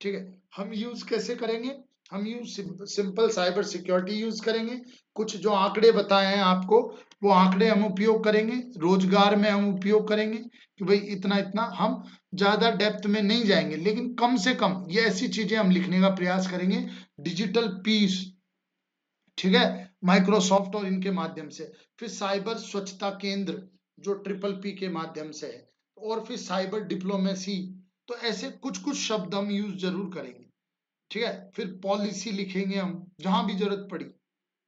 ठीक है। हम यूज कैसे करेंगे, हम use simple cyber security use करेंगे। कुछ जो आंकड़े बताए हैं आपको, वो आंकड़े हम उपयोग करेंगे, रोजगार में हम उपयोग करेंगे कि भाई इतना इतना, हम ज्यादा डेप्थ में नहीं जाएंगे, लेकिन कम से कम ये ऐसी चीजें हम लिखने का प्रयास करेंगे। डिजिटल पीस, ठीक है, माइक्रोसॉफ्ट और इनके माध्यम से। फिर साइबर स्वच्छता केंद्र जो PPP के माध्यम से है, और फिर साइबर डिप्लोमेसी। तो ऐसे कुछ कुछ शब्द हम यूज जरूर करेंगे, ठीक है। फिर पॉलिसी लिखेंगे हम जहां भी जरूरत पड़ी,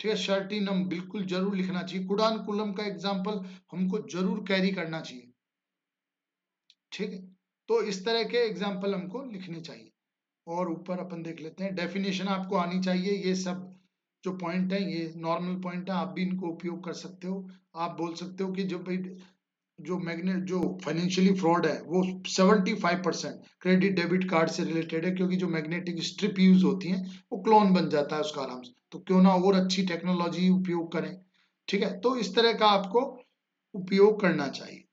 ठीक है। शर्टिनम बिल्कुल जरूर लिखना चाहिए, कुडान कुलम का एग्जाम्पल हमको जरूर कैरी करना चाहिए, ठीक है। तो इस तरह के एग्जाम्पल हमको लिखने चाहिए। और ऊपर अपन देख लेते हैं, डेफिनेशन आपको आनी चाहिए। ये सब जो पॉइंट है ये नॉर्मल पॉइंट है, आप भी इनको उपयोग कर सकते हो। आप बोल सकते हो कि जब भाई जो फाइनेंशियली फ्रॉड है वो 75% क्रेडिट डेबिट कार्ड से रिलेटेड है, क्योंकि जो मैग्नेटिक स्ट्रिप यूज होती है वो क्लोन बन जाता है उसका आराम से, तो क्यों ना और अच्छी टेक्नोलॉजी उपयोग करें। ठीक है, तो इस तरह का आपको उपयोग करना चाहिए।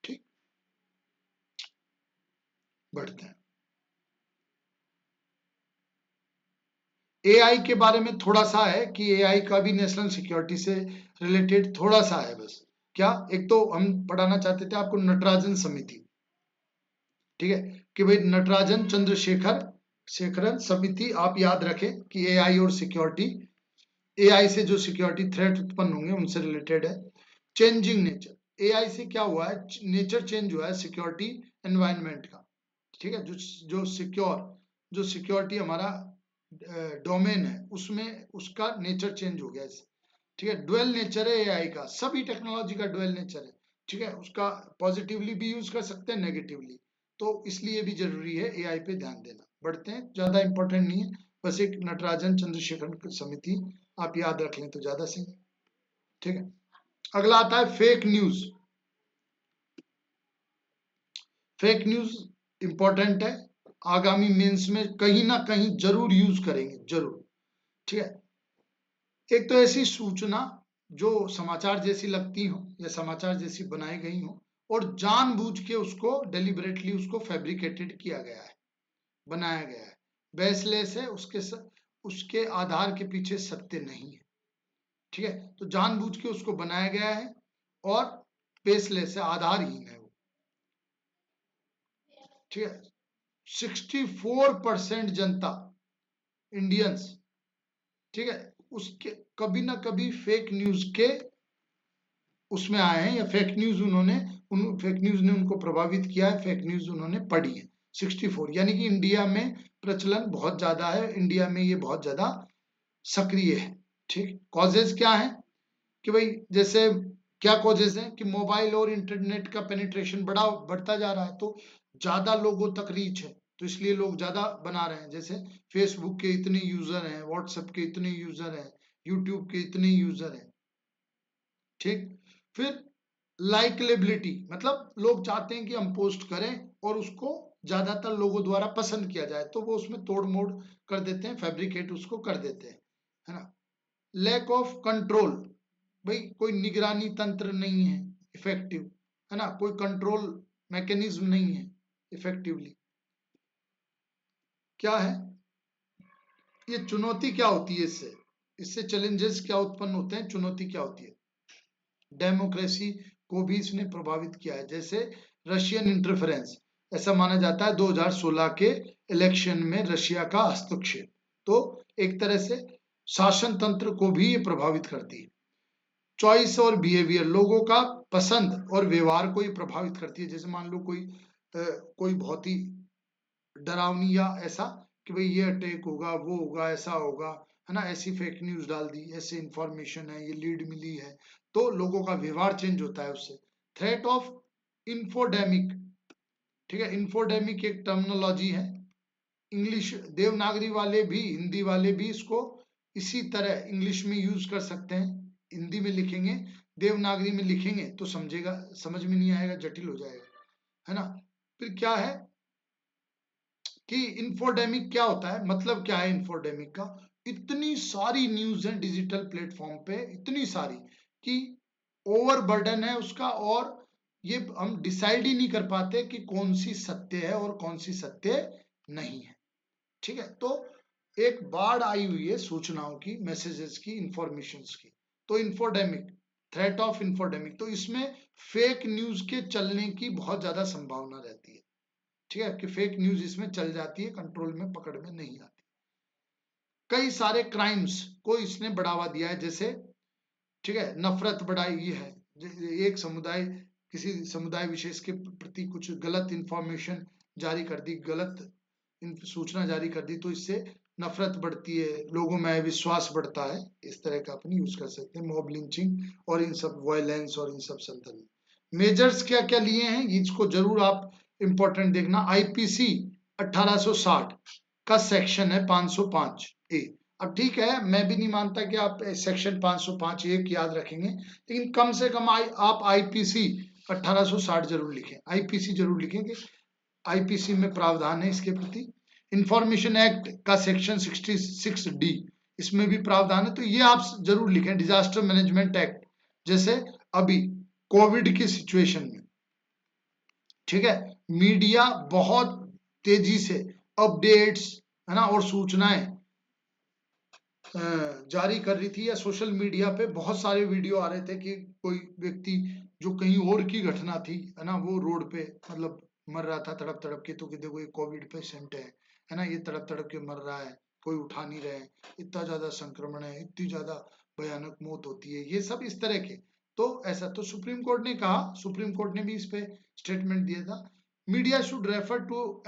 ठीक, बढ़ते हैं। एआई के बारे में थोड़ा सा है कि एआई का भी नेशनल सिक्योरिटी से रिलेटेड थोड़ा सा है बस। क्या, एक तो हम पढ़ाना चाहते थे आपको नटराजन समिति। ठीक है, कि भाई नटराजन चंद्रशेखर शेखरन समिति आप याद रखें कि एआई और सिक्योरिटी, एआई से जो सिक्योरिटी थ्रेट उत्पन्न होंगे उनसे रिलेटेड है। चेंजिंग नेचर, एआई से क्या हुआ है, नेचर चेंज हुआ है सिक्योरिटी एनवायरनमेंट का। ठीक है, जो सिक्योरिटी हमारा डोमेन है उसमें उसका नेचर चेंज हो गया है। ठीक है, डुअल नेचर है एआई का, सभी टेक्नोलॉजी का डुअल नेचर है। ठीक है, उसका पॉजिटिवली भी यूज कर सकते हैं, नेगेटिवली, तो इसलिए भी जरूरी है एआई पे ध्यान देना। बढ़ते हैं, ज्यादा इंपॉर्टेंट नहीं है, बस एक नटराजन चंद्रशेखर समिति आप याद रख लें तो ज्यादा सही। ठीक है, अगला आता है fake news. Fake news important है, आगामी मेंस में कहीं ना कहीं जरूर यूज करेंगे, जरूर। ठीक है, एक तो ऐसी सूचना जो समाचार जैसी लगती हो या समाचार जैसी बनाई गई हो और जानबूझ के उसको डेलिबरेटली उसको फैब्रिकेटेड किया गया है, बनाया गया है, बेसलेस है, उसके आधार के पीछे सत्य नहीं है। ठीक है, तो जानबूझ के उसको बनाया गया है और बेसलेस है, आधारहीन है वो। ठीक है, 64% जनता, इंडियंस, ठीक है, उसके कभी ना कभी फेक न्यूज के उसमें आए हैं, या फेक न्यूज फेक न्यूज ने उनको प्रभावित किया है, फेक न्यूज उन्होंने पढ़ी है। 64, यानी कि इंडिया में प्रचलन बहुत ज्यादा है, इंडिया में ये बहुत ज्यादा सक्रिय है। ठीक, कॉजेज क्या है कि भाई जैसे क्या कॉजेज है कि मोबाइल और इंटरनेट का पेनिट्रेशन बढ़ता जा रहा है, तो ज्यादा लोगों तक रीच है, तो इसलिए लोग ज्यादा बना रहे हैं। जैसे फेसबुक के इतने यूजर हैं, व्हाट्सएप के इतने यूजर हैं, यूट्यूब के इतने यूजर हैं। ठीक, फिर लाइकलेबिलिटी, मतलब लोग चाहते हैं कि हम पोस्ट करें और उसको ज्यादातर लोगों द्वारा पसंद किया जाए, तो वो उसमें तोड़ मोड़ कर देते हैं, फैब्रिकेट उसको कर देते हैं, है ना। लैक ऑफ कंट्रोल, भाई कोई निगरानी तंत्र नहीं है इफेक्टिव, है ना, कोई कंट्रोल मैकेनिज्म नहीं है इफेक्टिवली। क्या है ये चुनौती, क्या होती है इससे, इससे चैलेंजेस क्या उत्पन्न होते हैं, चुनौती क्या होती है। डेमोक्रेसी को भी इसने प्रभावित किया है, जैसे रशियन इंटरफेरेंस, ऐसा माना जाता है 2016 के इलेक्शन में रशिया का हस्तक्षेप, तो एक तरह से शासन तंत्र को भी ये प्रभावित करती है। चॉइस और बिहेवियर, लोगों का पसंद और व्यवहार को ये प्रभावित करती है। जैसे मान लो कोई बहुत ही डरावनी या ऐसा कि भाई ये अटैक होगा, वो होगा, ऐसा होगा, है ना, ऐसी फेक न्यूज डाल दी, ऐसे इंफॉर्मेशन है, ये लीड मिली है, तो लोगों का व्यवहार चेंज होता है उससे। थ्रेट ऑफ इंफोडेमिक, ठीक है, इंफोडेमिक एक टर्मिनोलॉजी है, इंग्लिश देवनागरी वाले भी, हिंदी वाले भी इसको इसी तरह इंग्लिश में यूज कर सकते हैं। हिंदी में लिखेंगे, देवनागरी में लिखेंगे तो समझ में नहीं आएगा, जटिल हो जाएगा, है ना। फिर क्या है कि इंफोडेमिक क्या होता है, मतलब क्या है इंफोडेमिक का, इतनी सारी न्यूज है डिजिटल प्लेटफॉर्म पे, इतनी सारी कि ओवरबर्डन है उसका, और ये हम डिसाइड ही नहीं कर पाते कि कौन सी सत्य है और कौन सी सत्य नहीं है। ठीक है, तो एक बाढ़ आई हुई है सूचनाओं की, मैसेजेस की, इंफॉर्मेशंस की, तो इंफोडेमिक, थ्रेट ऑफ इंफोडेमिक, तो इसमें फेक न्यूज के चलने की बहुत ज्यादा संभावना रहती है। ठीक है, कि फेक न्यूज इसमें चल जाती है, कंट्रोल में पकड़ में नहीं आती। कई सारे क्राइम्स को इसने बढ़ावा दिया है, जैसे ठीक है, नफरत बढ़ाई है, एक समुदाय किसी समुदाय विशेष के प्रति कुछ गलत इंफॉर्मेशन जारी कर दी, गलत सूचना जारी कर दी, तो इससे नफरत बढ़ती है, लोगों में विश्वास बढ़ता है, इस तरह का अपन यूज कर सकते हैं। मॉब लिंचिंग और इन सब वायलेंस और इन सब संदर्भ में मेजर्स क्या क्या लिए हैं, इसको जरूर आप इंपॉर्टेंट देखना। आईपीसी 1860 का सेक्शन है 505 ए। अब ठीक है, मैं भी नहीं मानता कि आप सेक्शन 505 एक याद रखेंगे, लेकिन कम से कम आप आईपीसी 1860 जरूर लिखें, आईपीसी जरूर लिखें कि आईपीसी में प्रावधान है इसके प्रति। इंफॉर्मेशन एक्ट का सेक्शन 66D इसमें भी प्रावधान है, तो ये आप जरूर लिखें। डिजास्टर मैनेजमेंट एक्ट, जैसे अभी कोविड की सिचुएशन में, ठीक है, मीडिया बहुत तेजी से अपडेट्स, है ना, और सूचनाएं जारी कर रही थी, या सोशल मीडिया पे बहुत सारे वीडियो आ रहे थे कि कोई व्यक्ति जो कहीं और की घटना थी, है ना, वो रोड पे मतलब मर रहा था तड़प तड़प के, तो कि देखो ये कोविड पेशेंट है ना, ये तड़प तड़प के मर रहा है, कोई उठा नहीं रहे, इतना ज्यादा संक्रमण है, इतनी ज्यादा भयानक मौत होती है, ये सब इस तरह के। तो ऐसा तो सुप्रीम कोर्ट ने कहा, सुप्रीम कोर्ट ने भी इस पे स्टेटमेंट दिया था, media should refer to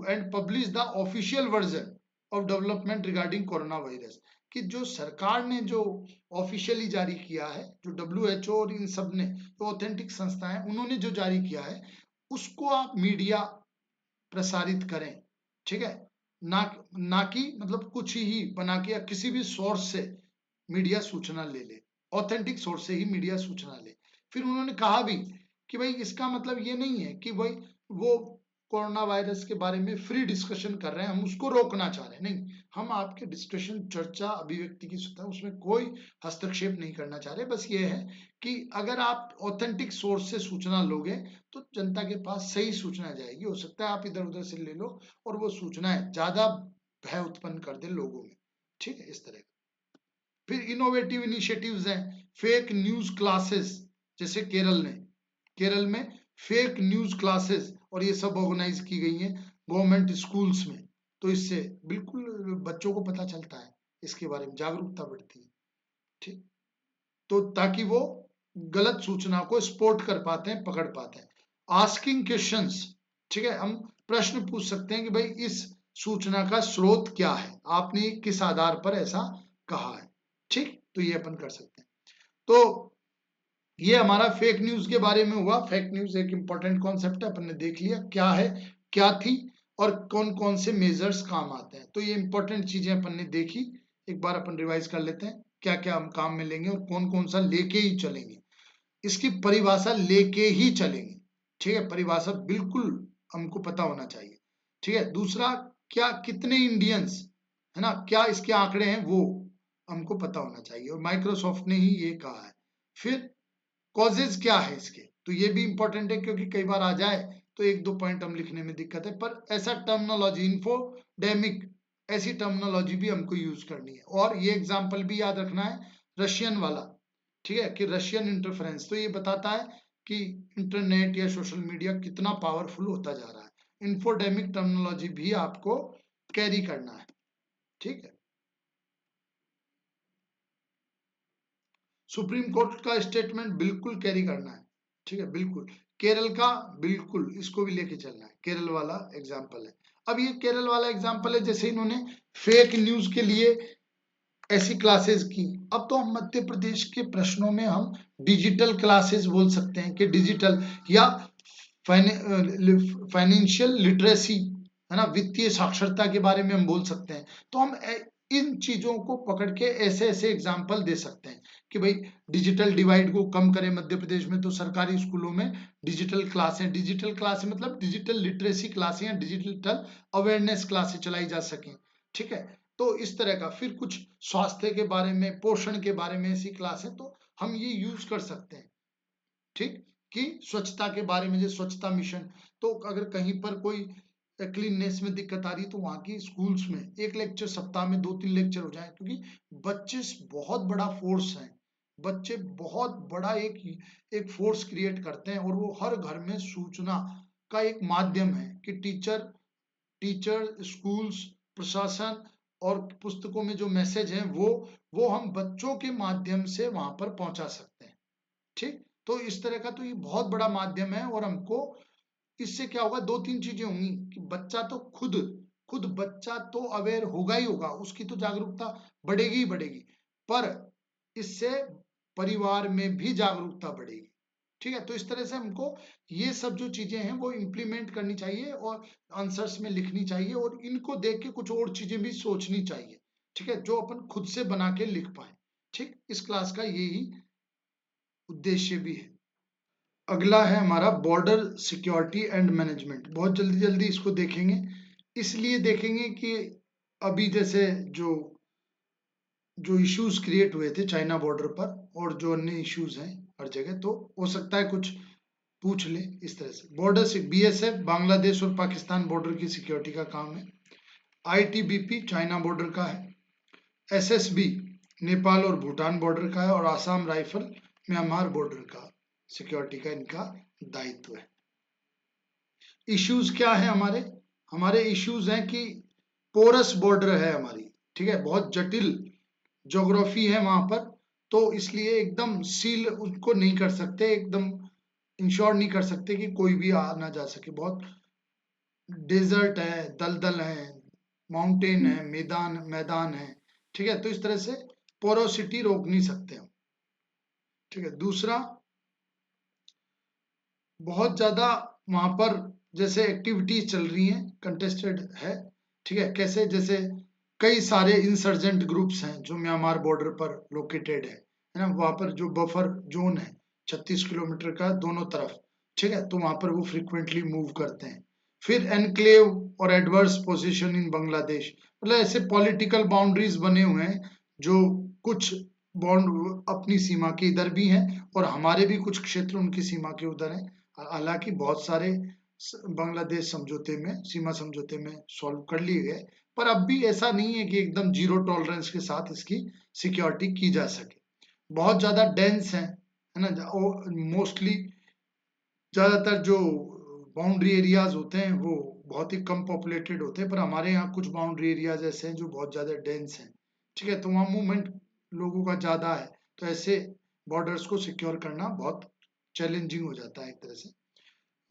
and publish the official version of development regarding corona virus, कि जो सरकार ने जो ऑफिशियली जारी किया है, जो WHO और इन सब ने, जो ऑथेंटिक संस्थाएं उन्होंने जो जारी किया है, उसको आप मीडिया प्रसारित करें, ठीक है, ना ना कि मतलब कुछ ही बना के या किसी भी सोर्स से मीडिया सूचना ले, ऑथेंटिक सोर्स से ही मीडिया सूचना ले। फिर उन्होंने कहा भी कि भाई इसका मतलब ये नहीं है कि भाई वो कोरोना वायरस के बारे में फ्री डिस्कशन कर रहे हैं, हम उसको रोकना चाह रहे हैं, नहीं, हम आपके डिस्कशन, चर्चा, अभिव्यक्ति की स्वतंत्रता, उसमें कोई हस्तक्षेप नहीं करना चाह रहे। बस ये है कि अगर आप ऑथेंटिक सोर्स से सूचना लोगे तो जनता के पास सही सूचना जाएगी। हो सकता है आप इधर उधर से ले लो और वो सूचनाएं ज्यादा भय उत्पन्न कर दे लोगों में, ठीक है, इस तरह। फिर इनोवेटिव इनिशिएटिव्स हैं, फेक न्यूज क्लासेस, जैसे केरल में फेक न्यूज क्लासेस और ये सब ऑर्गेनाइज की गई हैं गवर्नमेंट स्कूल्स में, तो इससे बिल्कुल बच्चों को पता चलता है, इसके बारे में जागरूकता बढ़ती है, ठीक, तो ताकि वो गलत सूचना को स्पॉट कर पाते हैं, पकड़ पाते हैं। आस्किंग क्वेश्चंस, ठीक है, हम प्रश्न पूछ सकते हैं कि भाई इस सूचना का स्रोत क्या है, आपने किस आधार पर ऐसा कहा है, ठीक, तो ये अपन कर सकते हैं। तो ये हमारा फेक न्यूज के बारे में हुआ। फेक न्यूज एक इंपॉर्टेंट कॉन्सेप्ट है, अपन ने देख लिया क्या है, क्या थी, और कौन कौन से मेजर्स काम आते हैं। तो ये इंपॉर्टेंट चीजें अपन ने देखी, एक बार अपन रिवाइज कर लेते हैं, क्या क्या हम काम में लेंगे और कौन कौन सा लेके ही चलेंगे। इसकी परिभाषा लेके ही चलेंगे, ठीक है, परिभाषा बिल्कुल हमको पता होना चाहिए, ठीक है। दूसरा, क्या कितने इंडियंस, है ना, क्या इसके आंकड़े हैं वो हमको पता होना चाहिए, और माइक्रोसॉफ्ट ने ही ये कहा है। फिर कॉजेज क्या है इसके, तो ये भी इंपॉर्टेंट है, क्योंकि कई बार आ जाए तो एक दो पॉइंट हम लिखने में दिक्कत है, पर ऐसा टर्मिनोलॉजी, इन्फोडेमिक, ऐसी टर्मिनोलॉजी भी हमको यूज करनी है। और ये एग्जाम्पल भी याद रखना है, रशियन वाला, ठीक है, कि रशियन इंटरफेरेंस, तो ये बताता है कि इंटरनेट या सोशल मीडिया कितना पावरफुल होता जा रहा है। इन्फोडेमिक टर्मिनोलॉजी भी आपको कैरी करना है, ठीक है। सुप्रीम कोर्ट का स्टेटमेंट बिल्कुल कैरी करना है, ठीक है, बिल्कुल। केरल का बिल्कुल इसको भी लेके चलना है, केरल वाला एग्जाम्पल है। अब ये केरल वाला एग्जाम्पल है, जैसे इन्होंने फेक न्यूज के लिए ऐसी क्लासेस की, अब तो हम मध्य प्रदेश के प्रश्नों में हम डिजिटल क्लासेस बोल सकते हैं, कि डिजिटल या फाइनेंशियल लिटरेसी, है ना, वित्तीय साक्षरता के बारे में हम बोल सकते हैं। तो हम इन चीजों को पकड़ के ऐसे ऐसे एग्जाम्पल दे सकते हैं कि भाई डिजिटल डिवाइड को कम करें मध्य प्रदेश में, तो सरकारी स्कूलों में डिजिटल क्लासें मतलब डिजिटल लिटरेसी क्लासें या डिजिटल अवेयरनेस क्लासें चलाई जा सकें, ठीक है। तो इस तरह का, फिर कुछ स्वास्थ्य के बारे में, पोषण के बारे में ऐसी क्लास है, तो हम ये यूज कर सकते हैं, ठीक, कि स्वच्छता के बारे में, जो स्वच्छता मिशन, तो अगर कहीं पर कोई क्लीननेस में दिक्कत आ रही है, तो वहां की स्कूल्स में एक लेक्चर, सप्ताह में 2-3 लेक्चर हो जाए, क्योंकि बच्चे बहुत बड़ा फोर्स हैं, बच्चे बहुत बड़ा एक फोर्स क्रिएट करते हैं, और वो हर घर में सूचना का एक माध्यम है, कि टीचर, स्कूल्स, प्रशासन और पुस्तकों में जो मैसेज हैं वो हम बच्चों के माध्यम से वहां पर पहुंचा सकते हैं, ठीक। तो इस तरह का तो ये बहुत बड़ा माध्यम है, और हमको इससे क्या होगा, 2-3 चीजें होंगी, कि बच्चा तो खुद बच्चा तो अवेयर होगा ही होगा, उसकी तो जागरूकता बढ़ेगी ही बढ़ेगी, पर इससे परिवार में भी जागरूकता बढ़ेगी, ठीक है। तो इस तरह से हमको ये सब जो चीजें हैं वो इम्प्लीमेंट करनी चाहिए, और आंसर्स में लिखनी चाहिए, और इनको देख के कुछ और चीजें भी सोचनी चाहिए, ठीक है, जो अपन खुद से बना के लिख पाए, ठीक। इस क्लास का यही उद्देश्य भी है। अगला है हमारा बॉर्डर सिक्योरिटी एंड मैनेजमेंट। बहुत जल्दी जल्दी इसको देखेंगे, इसलिए देखेंगे कि अभी जैसे जो जो इश्यूज क्रिएट हुए थे चाइना बॉर्डर पर और जो अन्य इश्यूज हैं हर जगह, तो हो सकता है कुछ पूछ ले इस तरह से। बॉर्डर से बीएसएफ बांग्लादेश और पाकिस्तान बॉर्डर की सिक्योरिटी का काम है। आईटीबीपी चाइना बॉर्डर का है। एसएसबी नेपाल और भूटान बॉर्डर का है। और आसाम राइफल म्यांमार बॉर्डर का सिक्योरिटी का इनका दायित्व है। इश्यूज क्या है हमारे? हमारे इश्यूज हैं कि पोरस बॉर्डर है हमारी, ठीक है, बहुत जटिल ज्योग्राफी है वहां पर, तो इसलिए एकदम सील उसको नहीं कर सकते, एकदम इंश्योर नहीं कर सकते कि कोई भी आ ना जा सके। बहुत डेजर्ट है, दलदल है, माउंटेन है, मैदान मैदान है, ठीक है, तो इस तरह से पोरोसिटी रोक नहीं सकते हम, ठीक है। दूसरा, बहुत ज्यादा वहां पर जैसे एक्टिविटीज चल रही हैं, कंटेस्टेड है, ठीक है। कैसे? जैसे कई सारे इंसर्जेंट ग्रुप्स हैं जो म्यांमार बॉर्डर पर लोकेटेड है ना, वहां पर जो बफर जोन है 36 किलोमीटर का दोनों तरफ, ठीक है, तो वहां पर वो फ्रिक्वेंटली मूव करते हैं। फिर एनक्लेव और एडवर्स पोजीशन इन बांग्लादेश, मतलब ऐसे पॉलिटिकल बाउंड्रीज बने हुए हैं जो कुछ बाउंड अपनी सीमा के इधर भी हैं और हमारे भी कुछ क्षेत्र उनकी सीमा के उधर हैं। हालांकि बहुत सारे बांग्लादेश समझौते में, सीमा समझौते में सॉल्व कर लिए गए, पर अब भी ऐसा नहीं है कि एकदम जीरो टॉलरेंस के साथ इसकी सिक्योरिटी की जा सके। बहुत ज्यादा डेंस है ना, मोस्टली ज्यादातर जो बाउंड्री एरियाज होते हैं वो बहुत ही कम पॉपुलेटेड होते हैं, पर हमारे यहाँ कुछ बाउंड्री एरियाज ऐसे हैं जो बहुत ज्यादा डेंस हैं, ठीक है, तो वहाँ मूवमेंट लोगों का ज्यादा है, तो ऐसे बॉर्डर्स को सिक्योर करना बहुत चैलेंजिंग हो जाता है एक तरह से।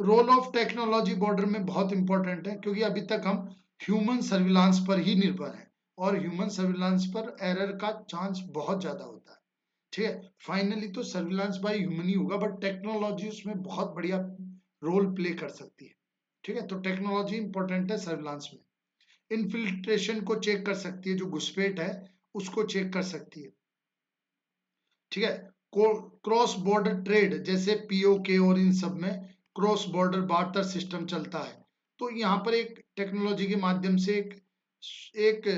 रोल ऑफ टेक्नोलॉजी बॉर्डर में बहुत इंपॉर्टेंट है, क्योंकि अभी तक हम ह्यूमन सर्विलांस पर ही निर्भर हैं और ह्यूमन सर्विलांस पर एरर का चांस बहुत ज्यादा होता है, ठीक है। फाइनली तो सर्विलांस बाय ह्यूमन ही होगा, बट टेक्नोलॉजी उसमें बहुत बढ़िया रोल प्ले कर सकती है, ठीक है, तो टेक्नोलॉजी इंपॉर्टेंट है सर्विलांस में। इनफिल्ट्रेशन को चेक कर सकती है, जो घुसपैठ है उसको चेक कर सकती है, ठीक है। क्रॉस बॉर्डर ट्रेड जैसे पीओके और इन सब में क्रॉस बॉर्डर बार्टर सिस्टम चलता है, तो यहाँ पर एक टेक्नोलॉजी के माध्यम से एक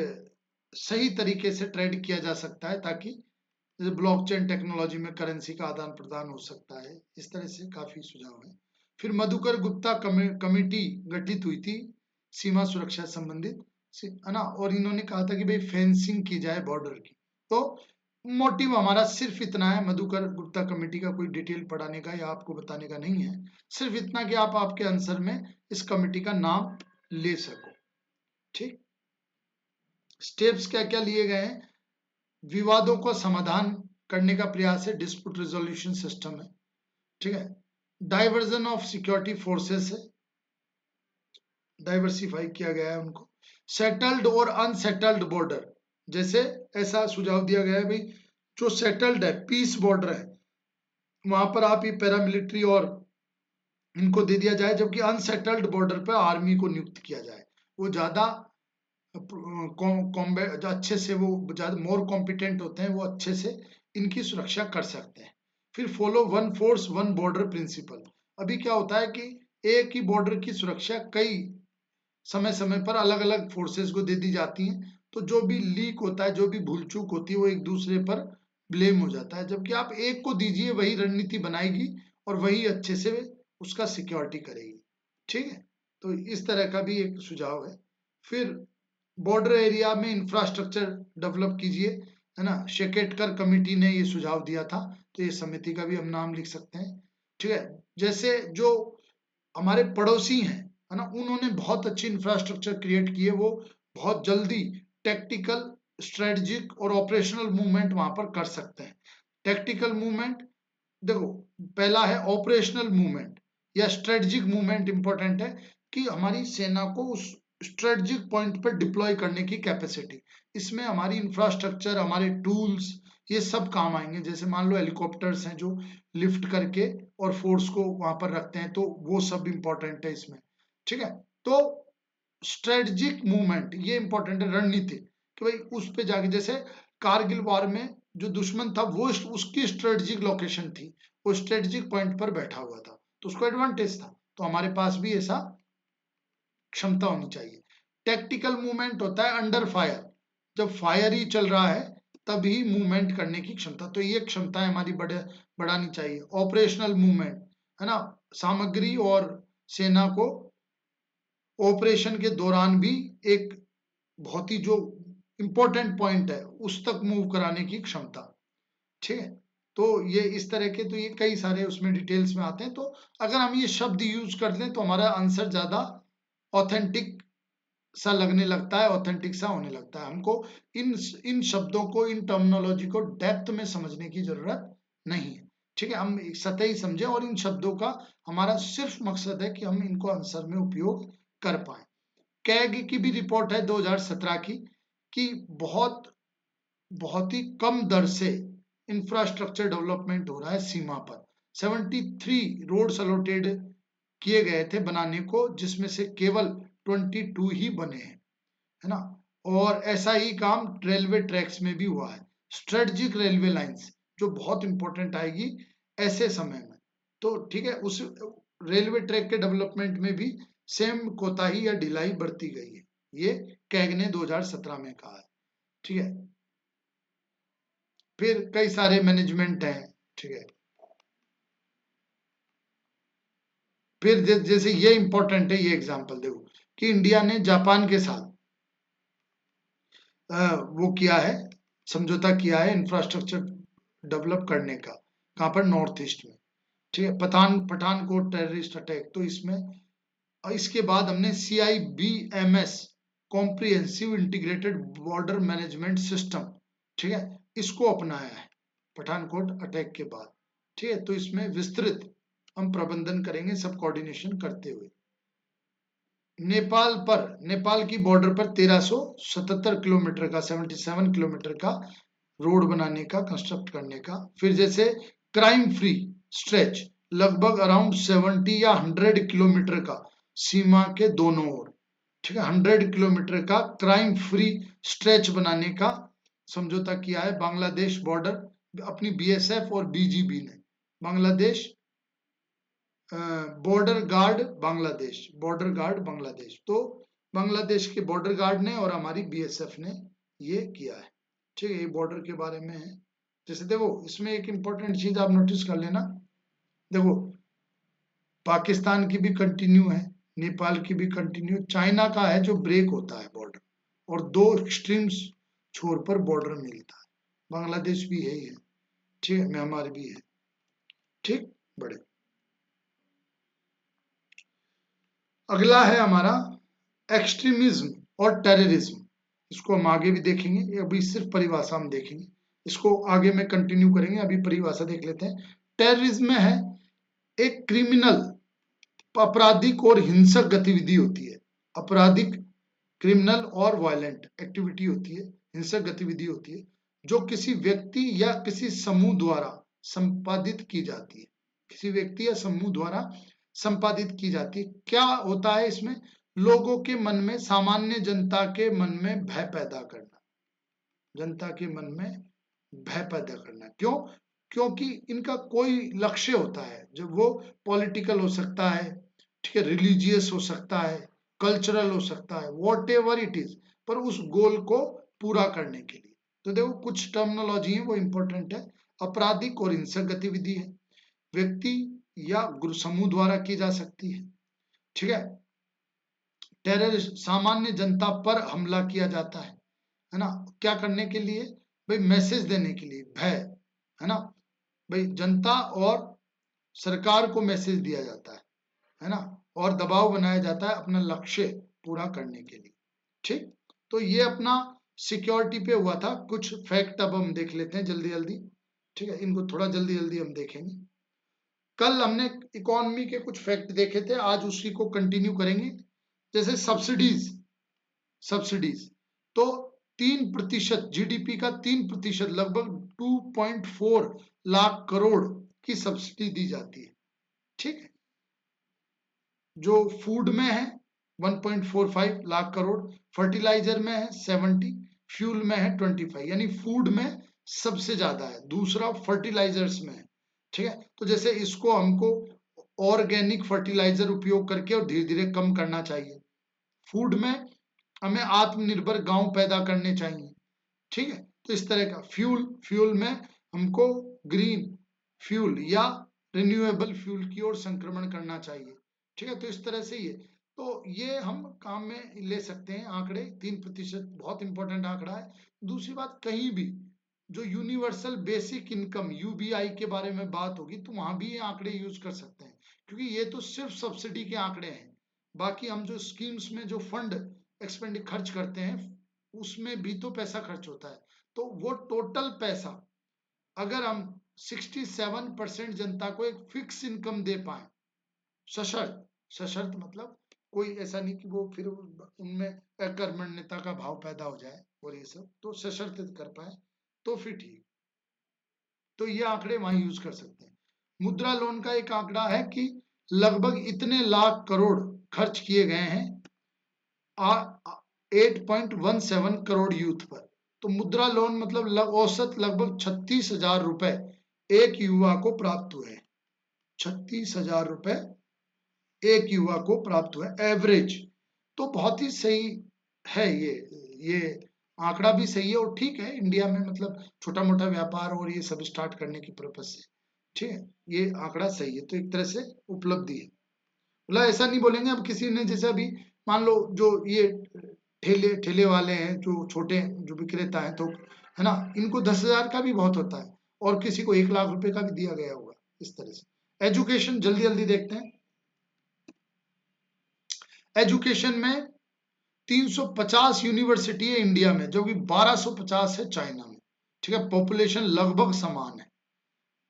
सही तरीके से ट्रेड किया जा सकता है, ताकि जैसे ब्लॉकचेन टेक्नोलॉजी में करेंसी का आदान प्रदान हो सकता है। इस तरह से काफी सुझाव है। फिर मधुकर गुप्ता कमेटी गठित हुई थी सीमा सुरक्षा संबंधित, है ना, और इन्होंने कहा था कि भाई फेंसिंग की जाए बॉर्डर की। तो मोटिव हमारा सिर्फ इतना है, मधुकर गुप्ता कमेटी का कोई डिटेल पढ़ाने का या आपको बताने का नहीं है, सिर्फ इतना कि आप आपके आंसर में इस कमेटी का नाम ले सको, ठीक। स्टेप्स क्या क्या लिए गए हैं? विवादों का समाधान करने का प्रयास है, डिस्प्यूट रिजोल्यूशन सिस्टम है, ठीक है। डाइवर्जन ऑफ सिक्योरिटी फोर्सेस है, डाइवर्सिफाई किया गया है उनको। सेटल्ड और अनसेटल्ड बॉर्डर, जैसे ऐसा सुझाव दिया गया है भाई, जो सेटल्ड है, पीस बॉर्डर है, वहां पर आप ये पैरामिलिट्री और इनको दे दिया जाए, जबकि अनसेटल्ड बॉर्डर पर आर्मी को नियुक्त किया जाए, वो ज्यादा कॉम्बैट अच्छे से, वो ज्यादा मोर कॉम्पिटेंट होते हैं, वो अच्छे से इनकी सुरक्षा कर सकते हैं। फिर follow one force one border principle. अभी क्या होता है कि एक ही बॉर्डर की सुरक्षा कई समय समय पर अलग अलग फोर्सेस को दे दी जाती है, तो जो भी लीक होता है, जो भी भूल चूक होती है, वो एक दूसरे पर ब्लेम हो जाता है, जबकि आप एक को दीजिए, वही रणनीति बनाएगी और वही अच्छे से उसका सिक्योरिटी करेगी, ठीक है, तो इस तरह का भी एक सुझाव है। फिर बॉर्डर एरिया में इंफ्रास्ट्रक्चर डेवलप कीजिए, है ना, शेकेटकर कमेटी ने ये सुझाव दिया था, तो ये समिति का भी हम नाम लिख सकते हैं, ठीक है। जैसे जो हमारे पड़ोसी हैं, है ना, उन्होंने बहुत अच्छी इंफ्रास्ट्रक्चर क्रिएट किए, वो बहुत जल्दी टेक्टिकल, स्ट्रेटेजिक और ऑपरेशनल मूवमेंट वहां पर कर सकते हैं। टेक्टिकल मूवमेंट, देखो, पहला है ऑपरेशनल मूवमेंट या स्ट्रेटेजिक मूवमेंट, इंपॉर्टेंट है कि हमारी सेना को उस स्ट्रेटेजिक पॉइंट पर डिप्लॉय करने की कैपेसिटी, इसमें हमारी इंफ्रास्ट्रक्चर, हमारे टूल्स, ये सब काम आएंगे। जैसे मान लो हेलीकॉप्टर्स हैं जो लिफ्ट करके और फोर्स को वहां पर रखते हैं, तो वो सब इंपॉर्टेंट है इसमें, ठीक है। तो स्ट्रेटेजिक मूवमेंट ये इंपॉर्टेंट है, रणनीति, कि भाई उस पे जाके, जैसे कारगिल वार में जो दुश्मन था वो उसकी स्ट्रेटेजिक लोकेशन थी, वो स्ट्रेटेजिक पॉइंट पर बैठा हुआ था, तो उसको एडवांटेज था। तो हमारे पास भी ऐसा क्षमता होनी चाहिए। टैक्टिकल मूवमेंट होता है अंडर फायर, जब फायर ही चल रहा है तभी मूवमेंट करने की क्षमता, तो ये क्षमता हमारी बढ़ानी चाहिए। ऑपरेशनल मूवमेंट है ना, सामग्री और सेना को ऑपरेशन के दौरान भी एक बहुत ही जो इंपॉर्टेंट पॉइंट है उस तक मूव कराने की क्षमता, ठीक है। तो ये इस तरह के, तो ये कई सारे उसमें डिटेल्स में आते हैं। तो अगर हम ये शब्द यूज कर लें तो हमारा आंसर ज्यादा ऑथेंटिक सा लगने लगता है, ऑथेंटिक सा होने लगता है। हमको इन इन शब्दों को, इन टर्मिनोलॉजी को डेप्थ में समझने की जरूरत नहीं है, ठीक है। हम सतही समझें और इन शब्दों का हमारा सिर्फ मकसद है कि हम इनको आंसर में उपयोग कर पाए। कैग की भी रिपोर्ट है 2017 की कि बहुत ही कम दर से इंफ्रास्ट्रक्चर डेवलपमेंट हो रहा है सीमा पर। 73 रोड्स अलॉटेड किए गए थे बनाने को, जिसमें से केवल 22 ही बने हैं, है ना। और ऐसा ही काम रेलवे ट्रैक्स में भी हुआ है। स्ट्रेटजिक रेलवे लाइंस जो बहुत इंपॉर्टेंट आएगी ऐसे समय में, तो ठीक है, उस रेलवे ट्रैक के डेवलपमेंट में भी सेम कोताही या ढिलाई बरती गई है, ये कैग ने 2017 में कहा है, ठीक है। फिर कई सारे मैनेजमेंट हैं, ठीक है। फिर जैसे ये इंपॉर्टेंट है, ये एग्जांपल देखो कि इंडिया ने जापान के साथ वो किया है, समझौता किया है इंफ्रास्ट्रक्चर डेवलप करने का। कहाँ पर? नॉर्थ ईस्ट में, ठीक है। पठानकोट टेररिस्ट अटैक, तो इसमें इसके बाद हमने CIBMS comprehensive integrated border management system, ठीक है, इसको अपनाया है पठानकोट अटैक के बाद, ठीक है। तो इसमें विस्तृत हम प्रबंधन करेंगे सब कोऑर्डिनेशन करते हुए। नेपाल की बॉर्डर पर 1377 किलोमीटर का, 77 किलोमीटर का रोड बनाने का, कंस्ट्रक्ट करने का। फिर जैसे क्राइम फ्री स्ट्रेच लगभग अराउंड 70 या 100 किलोमीटर का सीमा के दोनों ओर, ठीक है, 100 किलोमीटर का क्राइम फ्री स्ट्रेच बनाने का समझौता किया है बांग्लादेश बॉर्डर, अपनी BSF और BGB ने। बांग्लादेश बॉर्डर गार्ड बांग्लादेश, तो बांग्लादेश के बॉर्डर गार्ड ने और हमारी BSF ने ये किया है, ठीक है। ये बॉर्डर के बारे में है। जैसे देखो इसमें एक इंपॉर्टेंट चीज आप नोटिस कर लेना, देखो पाकिस्तान की भी कंटिन्यू है, नेपाल की भी कंटिन्यू, चाइना का है जो ब्रेक होता है बॉर्डर, और दो एक्सट्रीम्स छोर पर बॉर्डर मिलता है। बांग्लादेश भी है ही है, ठीक है, म्यांमार भी है, ठीक, बड़े। अगला है हमारा एक्सट्रीमिज्म और टेररिज्म, इसको हम आगे भी देखेंगे, अभी सिर्फ परिभाषा हम देखेंगे, इसको आगे में कंटिन्यू करेंगे, अभी परिभाषा देख लेते हैं। टेररिज्म में है एक क्रिमिनल, आपराधिक और हिंसक गतिविधि होती है, आपराधिक, क्रिमिनल और वायलेंट एक्टिविटी होती है, हिंसक गतिविधि होती है, जो किसी व्यक्ति या किसी समूह द्वारा संपादित की जाती है, किसी व्यक्ति या समूह द्वारा संपादित की जाती है। क्या होता है इसमें? लोगों के मन में, सामान्य जनता के मन में भय पैदा करना, जनता के मन में भय पैदा करना। क्यों? क्योंकि इनका कोई लक्ष्य होता है, जब वो पॉलिटिकल हो सकता है, ठीक है, रिलीजियस हो सकता है, कल्चरल हो सकता है, वॉट एवर इट इज, पर उस गोल को पूरा करने के लिए। तो देखो कुछ टर्मिनोलॉजी है वो इंपॉर्टेंट है। आपराधिक और हिंसक गतिविधि है, व्यक्ति या समूह द्वारा की जा सकती है, ठीक है। टेररिस्ट, सामान्य जनता पर हमला किया जाता है ना, क्या करने के लिए? भाई मैसेज देने के लिए, भय, है ना, भाई जनता और सरकार को मैसेज दिया जाता है ना, और दबाव बनाया जाता है अपना लक्ष्य पूरा करने के लिए, ठीक। तो ये अपना सिक्योरिटी पे हुआ था। कुछ फैक्ट अब हम देख लेते हैं जल्दी जल्दी, ठीक है, इनको थोड़ा जल्दी जल्दी हम देखेंगे। कल हमने इकोनॉमी के कुछ फैक्ट देखे थे, आज उसी को कंटिन्यू करेंगे। जैसे सब्सिडीज तो 3% GDP का 3%, लगभग 2.4 लाख करोड़ की सब्सिडी दी जाती है, ठीक है। जो फूड में है 1.45 लाख करोड़, फर्टिलाइजर में है 70, फ्यूल में है 25, यानी फूड में सबसे ज्यादा है, दूसरा फर्टिलाइजर्स में है, ठीक है। तो जैसे इसको हमको ऑर्गेनिक फर्टिलाइजर उपयोग करके और धीरे धीरे कम करना चाहिए। फूड में हमें आत्मनिर्भर गांव पैदा करने चाहिए। ठीक है। तो इस तरह का फ्यूल में हमको ग्रीन फ्यूल या रिन्यूएबल फ्यूल की ओर संक्रमण करना चाहिए। ठीक है। तो इस तरह से तो ये हम काम में ले सकते हैं आंकड़े। 3% बहुत इंपॉर्टेंट आंकड़ा है। दूसरी बात, कहीं भी जो यूनिवर्सल बेसिक इनकम यूबीआई के बारे में बात होगी तो वहां भी ये आंकड़े यूज कर सकते हैं, क्योंकि ये तो सिर्फ सब्सिडी के आंकड़े हैं। बाकी हम जो स्कीम्स में जो फंड एक्सपेंड खर्च करते हैं उसमें भी तो पैसा खर्च होता है। तो वो टोटल पैसा अगर हम 67% जनता को एक फिक्स इनकम दे पाए, सशर्त मतलब कोई ऐसा नहीं कि वो फिर उनमें अकर्मण्यता का भाव पैदा हो जाए और ये सब, तो सशर्त कर पाए तो फिर ठीक। तो ये आंकड़े वहां यूज कर सकते हैं। मुद्रा लोन का एक आंकड़ा है कि लगभग इतने लाख करोड़ खर्च किए गए हैं 8.17 करोड़ यूथ पर। तो मुद्रा लोन मतलब औसत लगभग 36,000 रुपए एक युवा को प्राप्त हुए। 36,000 रुपए एक युवा को प्राप्त हुए एवरेज। तो बहुत ही सही है ये आंकड़ा भी सही है और ठीक है। इंडिया में मतलब छोटा मोटा व्यापार और ये सब स्टार्ट करने की पर्पज से ठीक है, ये आंकड़ा सही है। तो एक तरह से उपलब्धि है। मतलब ऐसा नहीं बोलेंगे अब किसी ने, जैसे अभी मान लो जो ये ठेले ठेले वाले हैं, जो छोटे जो विक्रेता हैं, तो है ना, इनको 10,000 का भी बहुत होता है और किसी को 1 लाख रुपए का भी दिया गया होगा। इस तरह से एजुकेशन जल्दी जल्दी देखते हैं। एजुकेशन में 350 यूनिवर्सिटी है इंडिया में, जो कि 1250 है चाइना में। ठीक है। पॉपुलेशन लगभग समान है।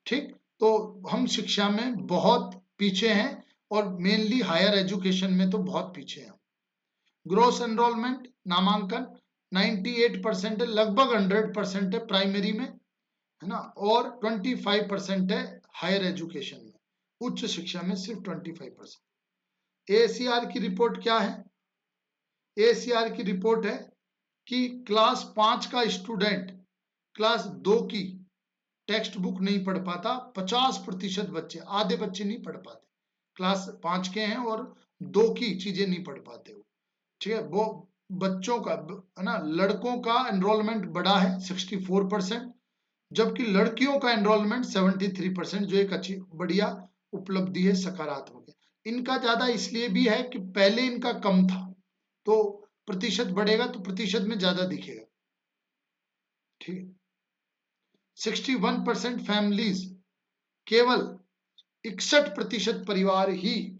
ठीक। तो हम शिक्षा में बहुत पीछे हैं और मेनली हायर एजुकेशन में तो बहुत पीछे हैं। ग्रोस एनरोलमेंट नामांकन 98% है, लगभग 100% है प्राइमरी में, है ना, और 25% है हायर एजुकेशन में। उच्च शिक्षा में सिर्फ 25%। एसीआर की रिपोर्ट क्या है? एसीआर की रिपोर्ट है कि क्लास 5 का स्टूडेंट क्लास 2 की टेक्स्ट बुक नहीं पढ़ पाता। 50% बच्चे, आधे बच्चे नहीं पढ़ पाते, क्लास 5 के हैं और 2 की चीजें नहीं पढ़ पाते वो। ठीक है। वो बच्चों का है ना, लड़कों का एनरोलमेंट बढ़ा है 64%, जबकि लड़कियों का एनरोलमेंट 73%, जो एक अच्छी बढ़िया उपलब्धि है, सकारात्मक है। इनका ज्यादा इसलिए भी है कि पहले इनका कम था, तो प्रतिशत बढ़ेगा तो प्रतिशत में ज्यादा दिखेगा। ठीक है। 61% फैमिलीज, केवल 61% परिवार ही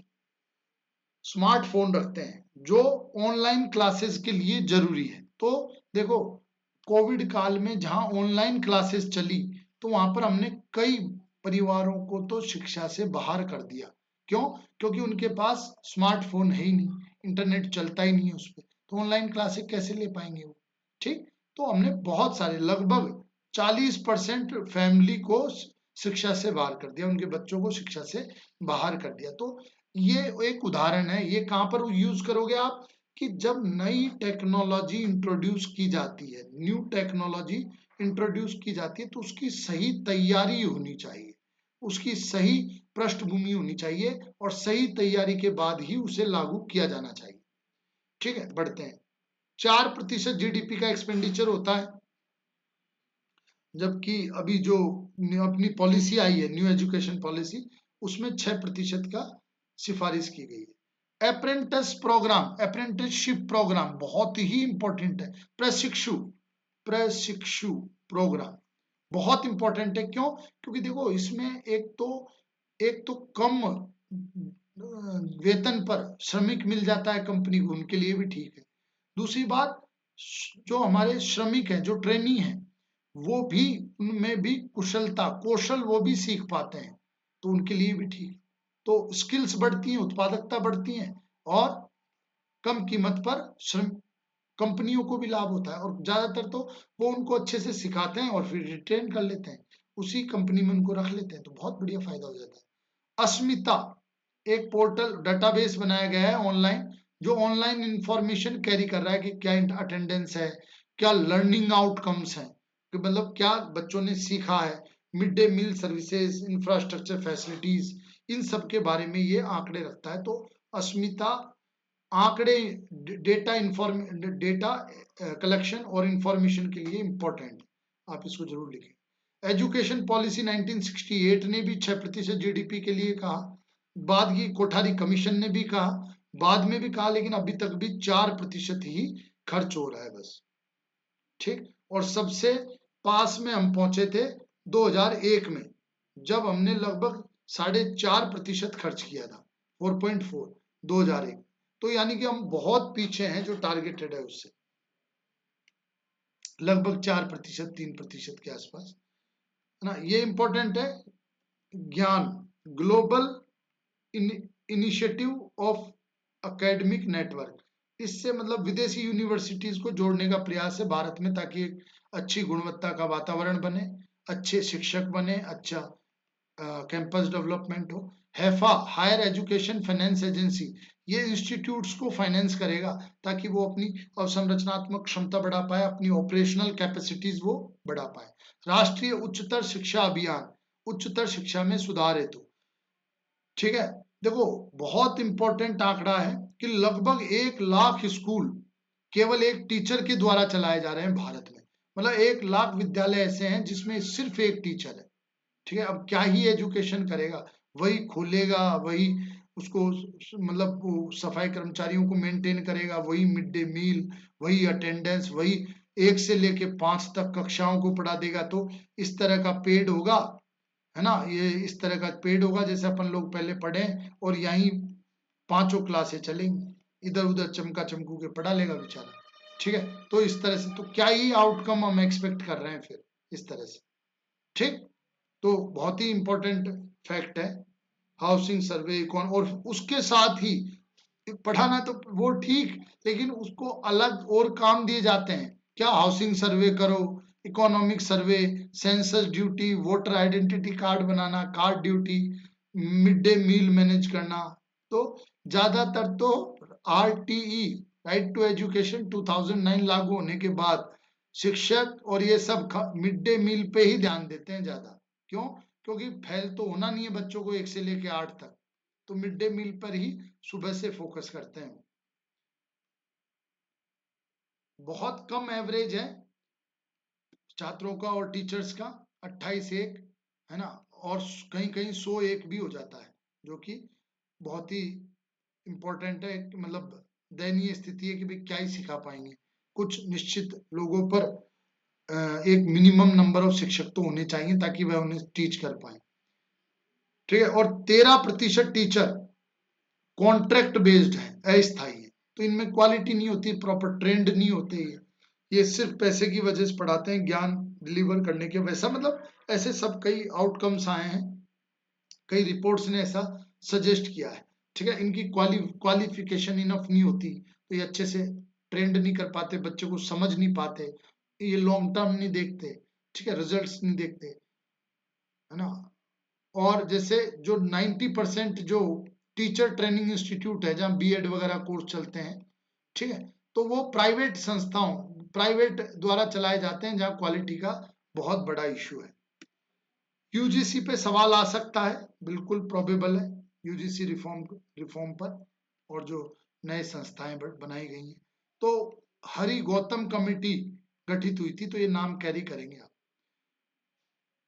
स्मार्टफोन रखते हैं, जो ऑनलाइन क्लासेस के लिए जरूरी है। तो देखो, कोविड काल में जहां ऑनलाइन क्लासेस चली तो वहां पर हमने कई परिवारों को तो शिक्षा से बाहर कर दिया। क्यों? क्योंकि उनके पास स्मार्टफोन है ही नहीं, इंटरनेट चलता ही नहीं है उस पर, तो ऑनलाइन क्लासेस कैसे ले पाएंगे वो। ठीक। तो हमने बहुत सारे, लगभग 40% फैमिली को शिक्षा से बाहर कर दिया, उनके बच्चों को शिक्षा से बाहर कर दिया। तो ये एक उदाहरण है। ये कहां पर यूज करोगे आप? कि जब नई टेक्नोलॉजी इंट्रोड्यूस की जाती है, न्यू टेक्नोलॉजी इंट्रोड्यूस की जाती है, तो उसकी सही तैयारी होनी चाहिए, उसकी सही पृष्ठभूमि होनी चाहिए और सही तैयारी के बाद ही उसे लागू किया जाना चाहिए। ठीक है। बढ़ते हैं। 4% जीडीपी का एक्सपेंडिचर होता है, जबकि अभी जो अपनी पॉलिसी आई है, न्यू एजुकेशन पॉलिसी, उसमें 6% का सिफारिश की गई है। अप्रेंटिसशिप प्रोग्राम बहुत ही इंपॉर्टेंट है। प्रशिक्षु प्रोग्राम बहुत इंपॉर्टेंट है। क्यों? क्योंकि देखो, इसमें एक तो कम वेतन पर श्रमिक मिल जाता है कंपनी को, उनके लिए भी ठीक है। दूसरी बात, जो हमारे श्रमिक हैं, जो ट्रेनी हैं, वो भी, उनमें भी कौशल वो भी सीख पाते हैं, तो उनके लिए भी ठीक। तो स्किल्स बढ़ती हैं, उत्पादकता बढ़ती है और कम कीमत पर श्रम कंपनियों को भी लाभ होता है। और ज्यादातर तो वो उनको अच्छे से सिखाते हैं और फिर रिटेन कर लेते हैं, उसी कंपनी में उनको रख लेते हैं, तो बहुत बढ़िया फायदा हो जाता है। अस्मिता एक पोर्टल डाटाबेस बनाया गया है ऑनलाइन, जो ऑनलाइन इंफॉर्मेशन कैरी कर रहा है कि क्या अटेंडेंस है, क्या लर्निंग आउटकम्स हैं, कि मतलब क्या बच्चों ने सीखा है, mid day meal services, infrastructure facilities, इन सब के बारे में ये आंकड़े रखता है। तो अस्मिता आंकड़े डेटा कलेक्शन और इंफॉर्मेशन के लिए इंपॉर्टेंट, आप इसको जरूर लिखें। एजुकेशन पॉलिसी 1968 ने भी 6% जीडीपी के लिए कहा, बाद की कोठारी कमीशन ने भी कहा, बाद में भी कहा, लेकिन अभी तक भी 4% ही खर्च हो रहा है बस। ठीक, और सबसे पास में हम पहुंचे थे 2001 में, जब हमने लगभग 4.5% खर्च किया था, 4.4 2001। तो यानी कि हम बहुत पीछे हैं जो टारगेटेड है उससे, लगभग 4%, 3% के आसपास, है ना। ये इंपॉर्टेंट है। ज्ञान global initiative of academic network, इससे मतलब विदेशी यूनिवर्सिटीज को जोड़ने का प्रयास है भारत में, ताकि एक अच्छी गुणवत्ता का वातावरण बने, अच्छे शिक्षक बने, अच्छा कैंपस डेवलपमेंट हो। HEFA higher education finance agency, ये इंस्टीट्यूट्स को फाइनेंस करेगा ताकि वो अपनी अवसंरचनात्मक क्षमता बढ़ा पाए, अपनी ऑपरेशनल कैपेसिटीज वो बढ़ा पाए। राष्ट्रीय उच्चतर शिक्षा अभियान, उच्चतर शिक्षा में सुधार हेतु। ठीक है, देखो बहुत इंपॉर्टेंट आंकड़ा है कि लगभग 1 लाख स्कूल केवल एक टीचर के द्वारा चलाए जा रहे हैं भारत में। मतलब 1 लाख विद्यालय ऐसे हैं जिसमें सिर्फ एक टीचर है। ठीक है, अब क्या ही एजुकेशन करेगा, वही खोलेगा, वही उसको मतलब सफाई कर्मचारियों को मेंटेन करेगा, वही मिड डे मील, वही अटेंडेंस, वही 1 से लेके 5 तक कक्षाओं को पढ़ा देगा। तो इस तरह का पेड होगा, है ना, ये इस तरह का पेड होगा जैसे अपन लोग पहले पढ़े, और यहीं 5 क्लासें चलेंगी, इधर उधर चमका चमकू के पढ़ा लेगा बेचारा। ठीक है, तो इस तरह से तो क्या ही आउटकम हम एक्सपेक्ट कर रहे हैं फिर इस तरह से। ठीक, तो बहुत ही इंपॉर्टेंट फैक्ट है हाउसिंग सर्वे कौन, और उसके साथ ही पढ़ाना तो वो ठीक, लेकिन उसको अलग और काम दिए जाते हैं। क्या, हाउसिंग सर्वे करो, economic survey, census duty, voter identity card बनाना, card duty, mid day meal manage करना। तो ज्यादातर तो आरटीई, राइट टू एजुकेशन 2009 लागू होने के बाद शिक्षक और ये सब मिड डे मील पे ही ध्यान देते हैं ज्यादा। क्यों? क्योंकि फैल तो होना नहीं है बच्चों को 1 से लेके 8 तक, तो मिड डे मील पर ही सुबह से फोकस करते हैं। बहुत कम एवरेज है छात्रों का और टीचर्स का, 28:1, है ना, और कहीं कहीं 101 भी हो जाता है, जो कि बहुत ही इंपॉर्टेंट है। मतलब दयनीय स्थिति है कि भाई क्या ही सिखा पाएंगे। कुछ निश्चित लोगों पर एक मिनिमम नंबर ऑफ शिक्षक तो होने चाहिए ताकि वह उन्हें टीच कर पाए। ठीक है, और 13% टीचर कॉन्ट्रैक्ट बेस्ड है, अस्थायी है, तो इनमें क्वालिटी नहीं होती, प्रॉपर ट्रेंड नहीं होते, ये सिर्फ पैसे की वजह से पढ़ाते हैं, ज्ञान डिलीवर करने के वैसा मतलब ऐसे सब कई आउटकम्स आए हैं, कई रिपोर्ट्स ने ऐसा सजेस्ट किया है। ठीक है, इनकी क्वालिफिकेशन इनफ नहीं होती, तो ये अच्छे से ट्रेंड नहीं कर पाते, बच्चे को समझ नहीं पाते, ये लॉन्ग टर्म नहीं देखते, ठीक है, रिजल्ट्स नहीं देखते, है ना। और जैसे जो 90% जो टीचर ट्रेनिंग इंस्टीट्यूट है जहाँ बीएड वगैरह कोर्स चलते हैं, ठीक है, तो वो प्राइवेट संस्थाओं, प्राइवेट द्वारा चलाए जाते हैं जहाँ क्वालिटी का बहुत बड़ा इश्यू है। यूजीसी पे सवाल आ सकता है, बिल्कुल प्रोबेबल है, यूजीसी रिफॉर्म पर, और जो नए संस्थाएं बनाई गई हैं। तो हरि गौतम कमेटी गठित हुई थी, तो ये नाम कैरी करेंगे आप।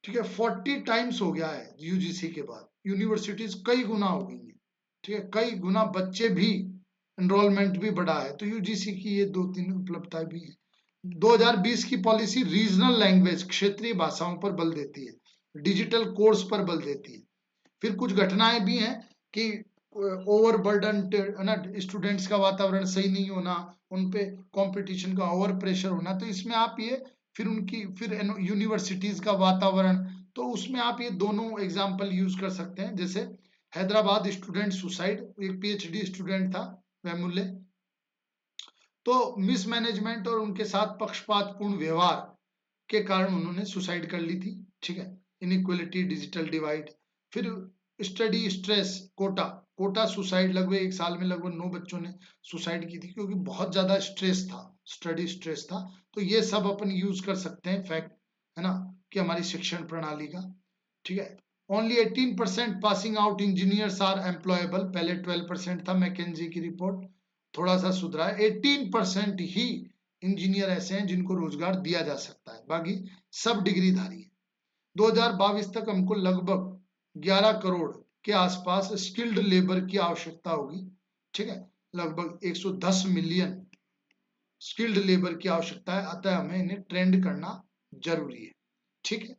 ठीक है, 40 टाइम्स हो गया है यूजीसी के बाद, यूनिवर्सिटीज कई गुना हो गई हैं। ठीक है, कई गुना बच्चे भी, एनरोलमेंट भी बढ़ा है, तो यूजीसी की ये 2-3 उपलब्धताएं भी है। 2020 की पॉलिसी रीजनल लैंग्वेज, क्षेत्रीय भाषाओं पर बल देती है, डिजिटल कोर्स पर बल देती है। फिर कुछ घटनाएं भी हैं कि ओवरबर्डन, है ना, स्टूडेंट्स का वातावरण सही नहीं होना, उनपे कंपटीशन का ओवर प्रेशर होना, तो इसमें आप ये फिर यूनिवर्सिटीज का वातावरण, तो उसमें आप ये दोनों एग्जाम्पल यूज कर सकते हैं। जैसे हैदराबाद स्टूडेंट सुसाइड, एक पीएचडी स्टूडेंट था वैमुल्य, तो मिसमैनेजमेंट और उनके साथ पक्षपातपूर्ण व्यवहार के कारण उन्होंने सुसाइड कर ली थी। ठीक है, इनइक्वलिटी, डिजिटल डिवाइड, फिर study stress, Kota Kota suicide, लगभग 1 साल में लगभग 9 बच्चों ने सुसाइड की थी क्योंकि बहुत ज्यादा स्ट्रेस था, स्टडी स्ट्रेस था। तो ये सब अपन यूज कर सकते हैं फैक्ट, है ना, कि हमारी शिक्षण प्रणाली का, ठीक है। Only 18% passing out engineers are employable, पहले 12% था, मैकेंजी की रिपोर्ट थोड़ा सा सुधरा है, 18% ही इंजीनियर ऐसे हैं जिनको रोजगार दिया जा सकता है, बाकी सब डिग्रीधारी है। 2022 तक हमको लगभग 11 करोड़ के आसपास स्किल्ड लेबर की आवश्यकता होगी, ठीक है। लगभग 110 मिलियन स्किल्ड लेबर की आवश्यकता है, अतः हमें इन्हें ट्रेंड करना जरूरी है, ठीक है।